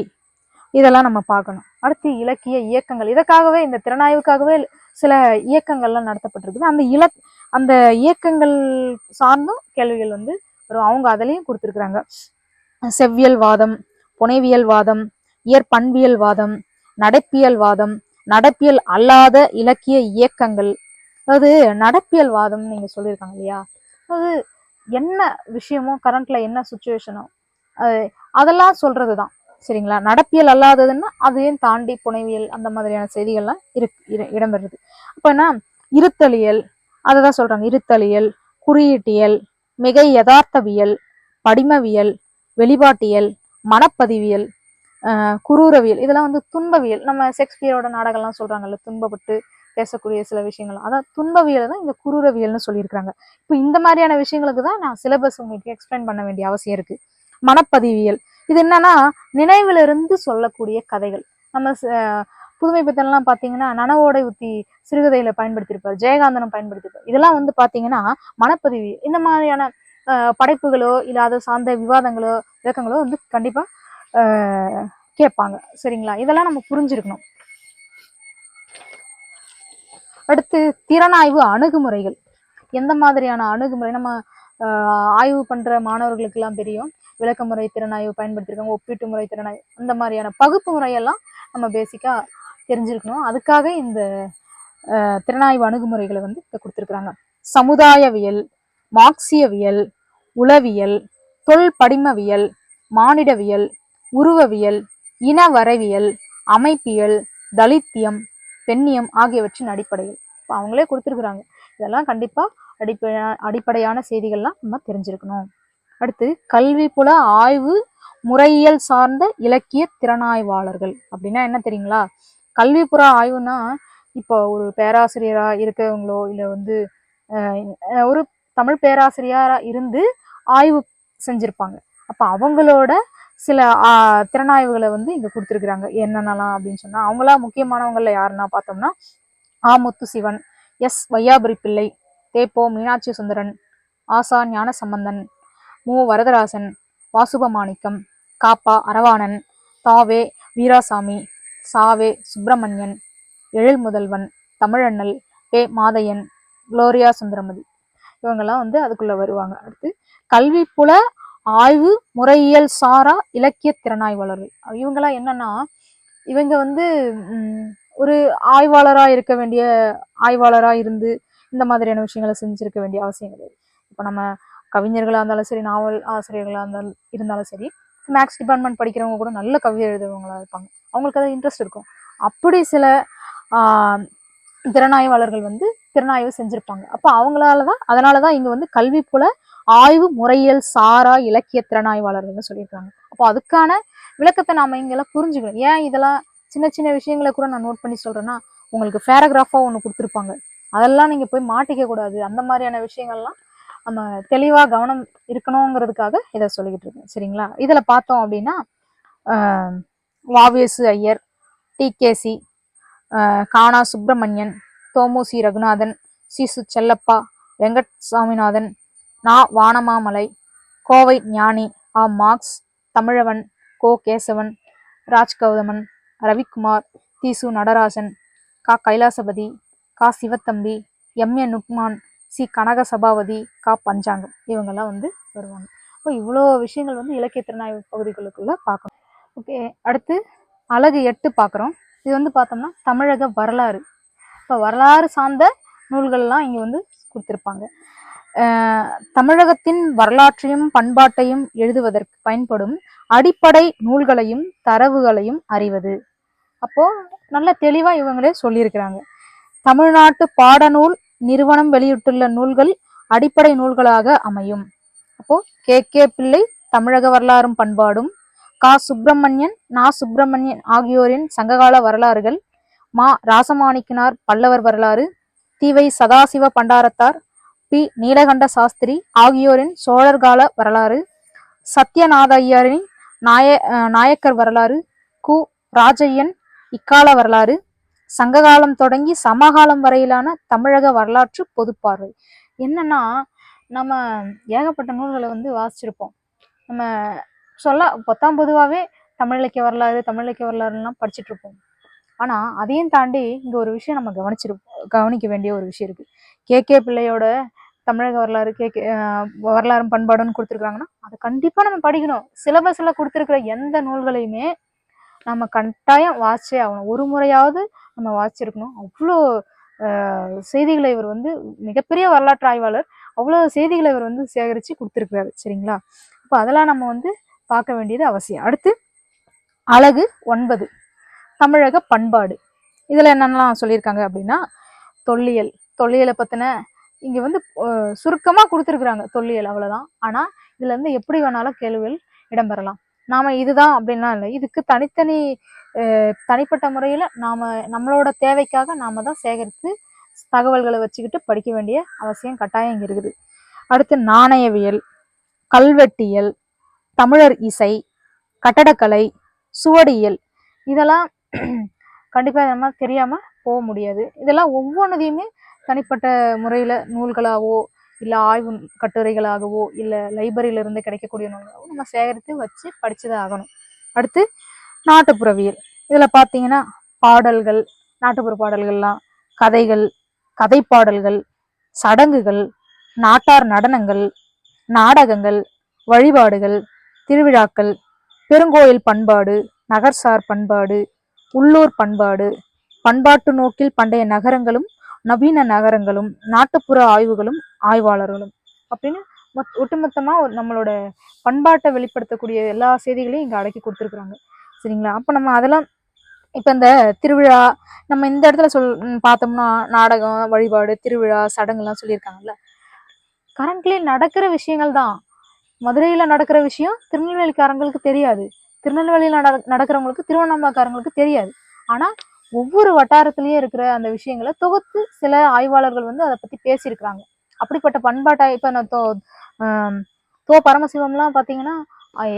இதெல்லாம் நம்ம பார்க்கணும். அடுத்து இலக்கிய இயக்கங்கள். இதற்காகவே இந்த திறனாய்வுக்காகவே சில இயக்கங்கள்லாம் நடத்தப்பட்டிருக்குது. அந்த இயக்கங்கள் சார்ந்தும் கேள்விகள் வந்து அவங்க அதுலயும் கொடுத்துருக்குறாங்க. செவ்வியல் வாதம், புனைவியல் வாதம், இயற்பண்பியல் வாதம், நடப்பியல் வாதம், நடப்பியல் அல்லாத இலக்கிய இயக்கங்கள். அதாவது நடப்பியல் வாதம் நீங்க சொல்லியிருக்காங்க இல்லையா, அது என்ன விஷயமோ, கரண்ட்ல என்ன சுச்சுவேஷனோ அதெல்லாம் சொல்றதுதான். சரிங்களா? நடப்பியல் அல்லாததுன்னா அதையும் தாண்டி புனைவியல் அந்த மாதிரியான செய்திகள்லாம் இடம்பெறுது. அப்ப என்ன, இருத்தலியல், அததான் சொல்றாங்க. இருத்தலியல், குறியீட்டியல், மிகை யதார்த்தவியல், படிமவியல், வெளிப்பாட்டியல், மனப்பதிவியல், குரூரவியல், இதெல்லாம் வந்து துன்பவியல். நம்ம ஷேக்ஸ்பியரோட நாடகம்லாம் சொல்றாங்கல்ல, துன்பப்பட்டு பேசக்கூடிய சில விஷயங்கள், அதான் துன்பவியலை தான் இங்க குரூரவியல்னு சொல்லியிருக்காங்க. இப்போ இந்த மாதிரியான விஷயங்களுக்கு தான் நான் சிலபஸ் உங்களுக்கு எக்ஸ்பிளைன் பண்ண வேண்டிய அவசியம் இருக்கு. மனப்பதிவியல், இது என்னன்னா நினைவுல இருந்து சொல்லக்கூடிய கதைகள். நம்ம புதுமை பித்தன்லாம் பாத்தீங்கன்னா நனவோடை உத்தி சிறுகதையில பயன்படுத்தியிருப்பார், ஜெயகாந்தனும் பயன்படுத்தியிருப்பார். இதெல்லாம் வந்து பாத்தீங்கன்னா மனப்பதிவியல். இந்த மாதிரியான படைப்புகளோ இல்ல அதை சார்ந்த விவாதங்களோ விளக்கங்களோ வந்து கண்டிப்பா கேட்பாங்க. சரிங்களா? இதெல்லாம் நம்ம புரிஞ்சிருக்கணும். அடுத்து திறனாய்வு அணுகுமுறைகள். எந்த மாதிரியான அணுகுமுறை நம்ம ஆய்வு பண்ற மாணவர்களுக்கு எல்லாம் தெரியும். விளக்க முறை திறனாய்வு பயன்படுத்திருக்காங்க, ஒப்பீட்டு முறை திறனாய்வு, அந்த மாதிரியான பகுப்பு முறையெல்லாம் நம்ம பேசிக்கா தெரிஞ்சிருக்கணும். அதுக்காக இந்த திறனாய்வு அணுகுமுறைகளை வந்து கொடுத்துருக்குறாங்க. சமுதாயவியல், மார்க்சியவியல், உளவியல், தொல்படிமவியல், மானிடவியல், உருவவியல், இனவரவியல், அமைப்பியல், தலித்தியம், பெண்ணியம் ஆகியவற்றின் அடிப்படையில் அவங்களே கொடுத்துருக்குறாங்க. இதெல்லாம் கண்டிப்பா அடிப்படையான செய்திகள்லாம் நம்ம தெரிஞ்சிருக்கணும். அடுத்து கல்வி புல ஆய்வு முறையியல் சார்ந்த இலக்கிய திறனாய்வாளர்கள் அப்படின்னா என்ன தெரியுங்களா? கல்விப்புற ஆய்வுனா இப்போ ஒரு பேராசிரியரா இருக்கவங்களோ இல்ல வந்து ஒரு தமிழ் பேராசிரியரா இருந்து ஆய்வு செஞ்சிருப்பாங்க. அப்ப அவங்களோட சில திறனாய்வுகளை வந்து இங்க கொடுத்துருக்குறாங்க. என்னென்னலாம் அப்படின்னு சொன்னா, அவங்களா முக்கியமானவங்கள்ல யாருன்னா பார்த்தோம்னா முத்து சிவன், எஸ் வையாபுரி பிள்ளை, தேப்போ மீனாட்சி சுந்தரன், ஆசா ஞான சம்பந்தன், மு வரதராசன், வாசுபமாணிக்கம், காப்பா அரவாணன், தாவே வீராசாமி, சாவே சுப்பிரமணியன், எழில் முதல்வன், தமிழண்ணல், பே மாதையன், குளோரியா சுந்தரமதி, இவங்கெல்லாம் வந்து அதுக்குள்ள வருவாங்க. அடுத்து கல்வி புல ஆய்வு முறையியல் சாரா இலக்கிய திறனாய்வாளர்கள். இவங்கெல்லாம் என்னன்னா, இவங்க வந்து ஒரு ஆய்வாளரா இருக்க வேண்டிய ஆய்வாளரா இருந்து இந்த மாதிரியான விஷயங்களை செஞ்சிருக்க வேண்டிய அவசியம் கிடையாது. இப்போ நம்ம கவிஞர்களா இருந்தாலும் சரி, நாவல் ஆசிரியர்களா இருந்தாலும் சரி, மேக்ஸ் டிபார்ட்மெண்ட் படிக்கிறவங்க கூட நல்ல கவிதை எழுதுறவங்களா இருப்பாங்க. அவங்களுக்கு அது இன்ட்ரெஸ்ட் இருக்கும். அப்படி சில திறனாய்வாளர்கள் வந்து திறனாய்வு செஞ்சிருப்பாங்க. அப்ப அதனாலதான் இங்க வந்து கல்வி புல ஆய்வு முறையியல் சாரா இலக்கிய திறனாய்வாளர்கள்னு சொல்லியிருக்காங்க. அப்போ அதுக்கான விளக்கத்தை நாம இங்கெல்லாம் புரிஞ்சுக்கணும். ஏன் இதெல்லாம் சின்ன சின்ன விஷயங்களை கூட நான் நோட் பண்ணி சொல்றேன்னா, உங்களுக்கு பேராகிராஃபா ஒண்ணு கொடுத்துருப்பாங்க, அதெல்லாம் நீங்க போய் மாட்டிக்க கூடாது. அந்த மாதிரியான விஷயங்கள்லாம் நம்ம தெளிவா கவனம் இருக்கணுங்கிறதுக்காக இதை சொல்லிக்கிட்டு இருக்கேன். சரிங்களா? இதுல பார்த்தோம் அப்படின்னா வாவேசு ஐயர், டிகேசி, கானா சுப்பிரமணியன், தோமுசி ரகுநாதன், சிசு செல்லப்பா, வெங்கட் சாமிநாதன், நா வானமாமலை, கோவை ஞானி, மார்க்ஸ், தமிழவன், கோ கேசவன், ராஜ்கௌதமன், ரவிக்குமார், திசு நடராசன், கா கைலாசபதி, கா சிவத்தம்பி, எம்.ஏ. நுக்மான், சி கனக சபாபதி, கா பஞ்சாங்கம், இவங்கெல்லாம் வந்து வருவாங்க. இப்போ இவ்வளோ விஷயங்கள் வந்து இலக்கிய திறனாய்வு பகுதிகளுக்குள்ள பார்க்கணும். ஓகே, அடுத்து அலகு 8 பார்க்குறோம். இது வந்து பார்த்தோம்னா தமிழக வரலாறு. இப்போ வரலாறு சார்ந்த நூல்கள்லாம் இங்கே வந்து கொடுத்துருப்பாங்க. தமிழகத்தின் வரலாற்றையும் பண்பாட்டையும் எழுதுவதற்கு பயன்படும் அடிப்படை நூல்களையும் தரவுகளையும் அறிவது. அப்போ நல்ல தெளிவா இவங்களே சொல்லியிருக்கிறாங்க. தமிழ்நாட்டு பாடநூல் நிறுவனம் வெளியிட்டுள்ள நூல்கள் அடிப்படை நூல்களாக அமையும். அப்போ கே பிள்ளை தமிழக வரலாறும் பண்பாடும், கா சுப்பிரமணியன், நா சுப்பிரமணியன் ஆகியோரின் சங்ககால வரலாறுகள், மா ராசமாணிக்கனார் பல்லவர் வரலாறு, தி.வை. சதாசிவ பண்டாரத்தார், பி. நீலகண்ட சாஸ்திரி ஆகியோரின் சோழர் கால வரலாறு, சத்யநாத ஐயரின் நாயக்கர் வரலாறு, கு. ராஜையன் இக்கால வரலாறு, சங்ககாலம் தொடங்கி சமகாலம் வரையிலான தமிழக வரலாற்று பொதுப்பார்வை. என்னன்னா, நம்ம ஏகப்பட்ட நூல்களை வந்து வாசிச்சிருப்போம். நம்ம பொதுவாகவே தமிழ் இலக்கிய வரலாறுலாம் படிச்சுட்டு இருப்போம். ஆனா அதையும் தாண்டி இங்க ஒரு விஷயம் நம்ம கவனிக்க வேண்டிய ஒரு விஷயம் இருக்கு. கே பிள்ளையோட தமிழக வரலாறு வரலாறும் பண்பாடுன்னு கொடுத்துருக்காங்கன்னா அதை கண்டிப்பா நம்ம படிக்கணும். சிலபஸ்ல கொடுத்துருக்கிற எந்த நூல்களையுமே நம்ம கட்டாயம் வாசிச்சே ஆகணும். ஒரு முறையாவது நம்ம வாசிச்சிருக்கணும். அவ்வளோ செய்திகளை இவர் வந்து மிகப்பெரிய வரலாற்று ஆய்வாளர். அவ்வளவு செய்திகளை இவர் வந்து சேகரித்து கொடுத்துருக்கிறாரு. சரிங்களா? இப்போ அதெல்லாம் நம்ம வந்து பார்க்க வேண்டியது அவசியம். அடுத்து அழகு 9 தமிழக பண்பாடு. இதுல என்னென்னலாம் சொல்லியிருக்காங்க அப்படின்னா, தொல்லியலை பத்தின இங்க வந்து சுருக்கமா கொடுத்துருக்குறாங்க. தொல்லியல் அவ்வளவுதான். ஆனா இதுல இருந்து எப்படி வேணாலும் கேள்விகள் இடம்பெறலாம். நாம இதுதான் அப்படின்லாம் இல்லை. இதுக்கு தனிப்பட்ட முறையில நம்மளோட தேவைக்காக நாம தான் சேகரித்து தகவல்களை வச்சுக்கிட்டு படிக்க வேண்டிய அவசியம் கட்டாயம் இங்க இருக்குது. அடுத்து நாணயவியல், கல்வெட்டியல், தமிழர் இசை, கட்டடக்கலை, சுவடியியல், இதெல்லாம் கண்டிப்பா நம்ம தெரியாம போக முடியாது. இதெல்லாம் ஒவ்வொன்றதையுமே தனிப்பட்ட முறையில நூல்களாவோ இல்ல ஆய்வு கட்டுரைகளாகவோ இல்ல லைப்ரரியில இருந்து கிடைக்கக்கூடிய நூல்களாகவோ நம்ம சேகரித்து வச்சு படிச்சுதான் ஆகணும். அடுத்து நாட்டுப்புறவியல். இதுல பாத்தீங்கன்னா பாடல்கள், நாட்டுப்புற பாடல்கள்லாம், கதைகள், கதைப்பாடல்கள், சடங்குகள், நாட்டார் நடனங்கள், நாடகங்கள், வழிபாடுகள், திருவிழாக்கள், பெருங்கோயில் பண்பாடு, நகர்சார் பண்பாடு, உள்ளூர் பண்பாடு, பண்பாட்டு நோக்கில் பண்டைய நகரங்களும் நவீன நகரங்களும், நாட்டுப்புற ஆய்வுகளும் ஆய்வாளர்களும் அப்படின்னு ஒட்டுமொத்தமா நம்மளோட பண்பாட்டை வெளிப்படுத்தக்கூடிய எல்லா செய்திகளையும் இங்க அடக்கி கொடுத்துருக்குறாங்க. சரிங்களா? அப்ப நம்ம அதெல்லாம் இப்ப இந்த திருவிழா நம்ம இந்த இடத்துல பார்த்தோம்னா நாடகம், வழிபாடு, திருவிழா, சடங்குலாம் சொல்லியிருக்காங்கல்ல. கரண்ட்லி நடக்கிற விஷயங்கள் தான். மதுரையில நடக்கிற விஷயம் திருநெல்வேலிக்காரங்களுக்கு தெரியாது. திருநெல்வேலியில நடக்கிறவங்களுக்கு திருவண்ணாமலைக்காரங்களுக்கு தெரியாது. ஆனா ஒவ்வொரு வட்டாரத்திலயும் இருக்கிற அந்த விஷயங்களை தொகுத்து சில ஆய்வாளர்கள் வந்து அதை பத்தி பேசியிருக்கிறாங்க. அப்படிப்பட்ட பண்பாட்டை இப்ப நான் தோ பரமசிவம்லாம் பாத்தீங்கன்னா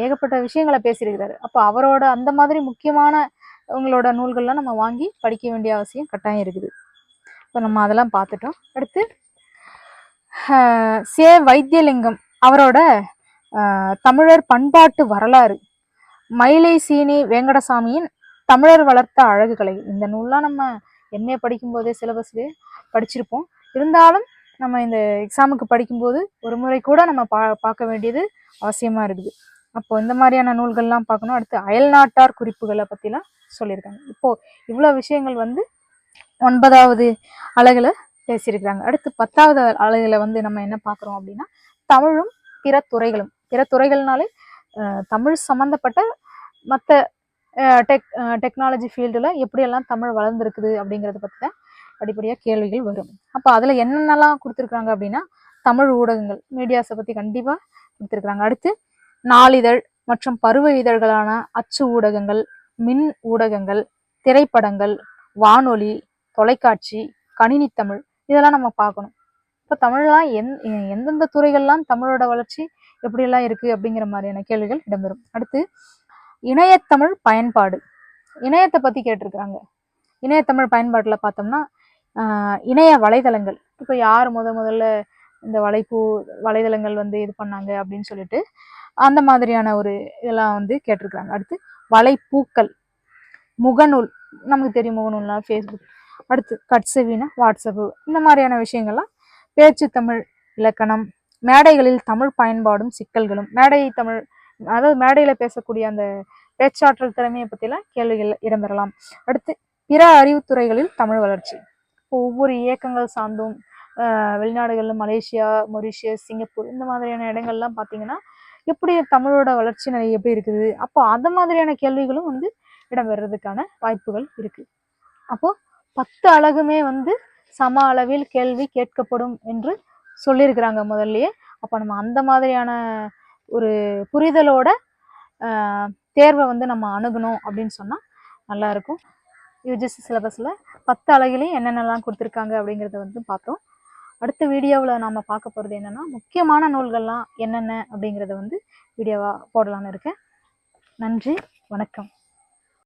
ஏகப்பட்ட விஷயங்களை பேசியிருக்கிறாரு. அப்ப அவரோட அந்த மாதிரி முக்கியமான உங்களோட நூல்கள்லாம் நம்ம வாங்கி படிக்க வேண்டிய அவசியம் கட்டாயம் இருக்குது. இப்போ நம்ம அதெல்லாம் பார்த்துட்டோம். அடுத்து சே வைத்தியலிங்கம் அவரோட தமிழர் பண்பாட்டு வரலாறு, மயிலை சீனி வெங்கடசாமியின் தமிழர் வளர்த்த அழகுகளை. இந்த நூல்லாம் நம்ம எம்ஏ படிக்கும் போதே சிலபஸ்லேயே படிச்சிருப்போம். இருந்தாலும் நம்ம இந்த எக்ஸாமுக்கு படிக்கும்போது ஒரு முறை கூட நம்ம பார்க்க வேண்டியது அவசியமா இருக்குது. அப்போ இந்த மாதிரியான நூல்கள்லாம் பார்க்கணும். அடுத்து அயல்நாட்டார் குறிப்புகளை பற்றிலாம் சொல்லியிருக்காங்க. இப்போ இவ்வளோ விஷயங்கள் வந்து 9வது அழகுல பேசியிருக்கிறாங்க. அடுத்து 10வது அழகுல வந்து நம்ம என்ன பார்க்குறோம் அப்படின்னா, தமிழும் பிற துறைகளும். பிற துறைகள்னாலே தமிழ் சம்மந்தப்பட்ட மற்ற டெக்னாலஜி ஃபீல்டில் எப்படியெல்லாம் தமிழ் வளர்ந்துருக்குது அப்படிங்கிறத பற்றி தான் அடிப்படையாக கேள்விகள் வரும். அப்போ அதில் என்னென்னலாம் கொடுத்துருக்குறாங்க அப்படின்னா, தமிழ் ஊடகங்கள், மீடியாஸை பற்றி கண்டிப்பாக கொடுத்துருக்குறாங்க. அடுத்து நாளிதழ் மற்றும் பருவ இதழ்களான அச்சு ஊடகங்கள், மின் ஊடகங்கள், திரைப்படங்கள், வானொலி, தொலைக்காட்சி, கணினி தமிழ், இதெல்லாம் நம்ம பார்க்கணும். இப்போ தமிழ்லாம் எந்தெந்த துறைகள்லாம் தமிழோட வளர்ச்சி எப்படியெல்லாம் இருக்கு அப்படிங்கிற மாதிரியான கேள்விகள் இடம்பெறும். அடுத்து இணையத்தமிழ் பயன்பாடு. இணையத்தை பத்தி கேட்டிருக்கிறாங்க. இணையத்தமிழ் பயன்பாட்டுல பார்த்தோம்னா இணைய வலைதளங்கள். இப்போ யார் முதல்ல இந்த வலைதளங்கள் வந்து இது பண்ணாங்க அப்படின்னு சொல்லிட்டு அந்த மாதிரியான ஒரு இதெல்லாம் வந்து கேட்டிருக்கிறாங்க. அடுத்து வலைப்பூக்கள், முகநூல், நமக்கு தெரியும் முகநூல்னா ஃபேஸ்புக். அடுத்து கட்செவினா வாட்ஸ்அப்பு, இந்த மாதிரியான விஷயங்கள்லாம். பேச்சு தமிழ் இலக்கணம், மேடைகளில் தமிழ் பயன்பாடும் சிக்கல்களும். மேடை தமிழ், அதாவது மேடையில பேசக்கூடிய அந்த பேச்சாற்றல் திறமையை பற்றிலாம் கேள்விகள் இடம்பெறலாம். அடுத்து பிற அறிவுத்துறைகளில் தமிழ் வளர்ச்சி. இப்போ ஒவ்வொரு இயக்கங்கள் சார்ந்தும் வெளிநாடுகளில் மலேசியா, மொரிஷியஸ், சிங்கப்பூர், இந்த மாதிரியான இடங்கள்லாம் பார்த்தீங்கன்னா எப்படி தமிழோட வளர்ச்சி நிலை எப்படி இருக்குது, அப்போ அந்த மாதிரியான கேள்விகளும் வந்து இடம்பெறதுக்கான வாய்ப்புகள் இருக்கு. அப்போ 10 அழகுமே வந்து சம அளவில் கேள்வி கேட்கப்படும் என்று சொல்லியிருக்கிறாங்க முதல்லயே. அப்போ நம்ம அந்த மாதிரியான ஒரு புரிதலோட தேர்வை வந்து நம்ம அணுகணும் அப்படின்னு சொன்னால் நல்லாயிருக்கும். யூஜிசி சிலபஸில் 10 அழகுலையும் என்னென்னலாம் கொடுத்துருக்காங்க அப்படிங்கிறத வந்து பார்த்தோம். அடுத்த வீடியோவில் நாம் பார்க்க போகிறது என்னென்னா முக்கியமான நூல்கள்லாம் என்னென்ன அப்படிங்கிறத வந்து வீடியோவாக போடலான்னு இருக்கேன். நன்றி, வணக்கம்.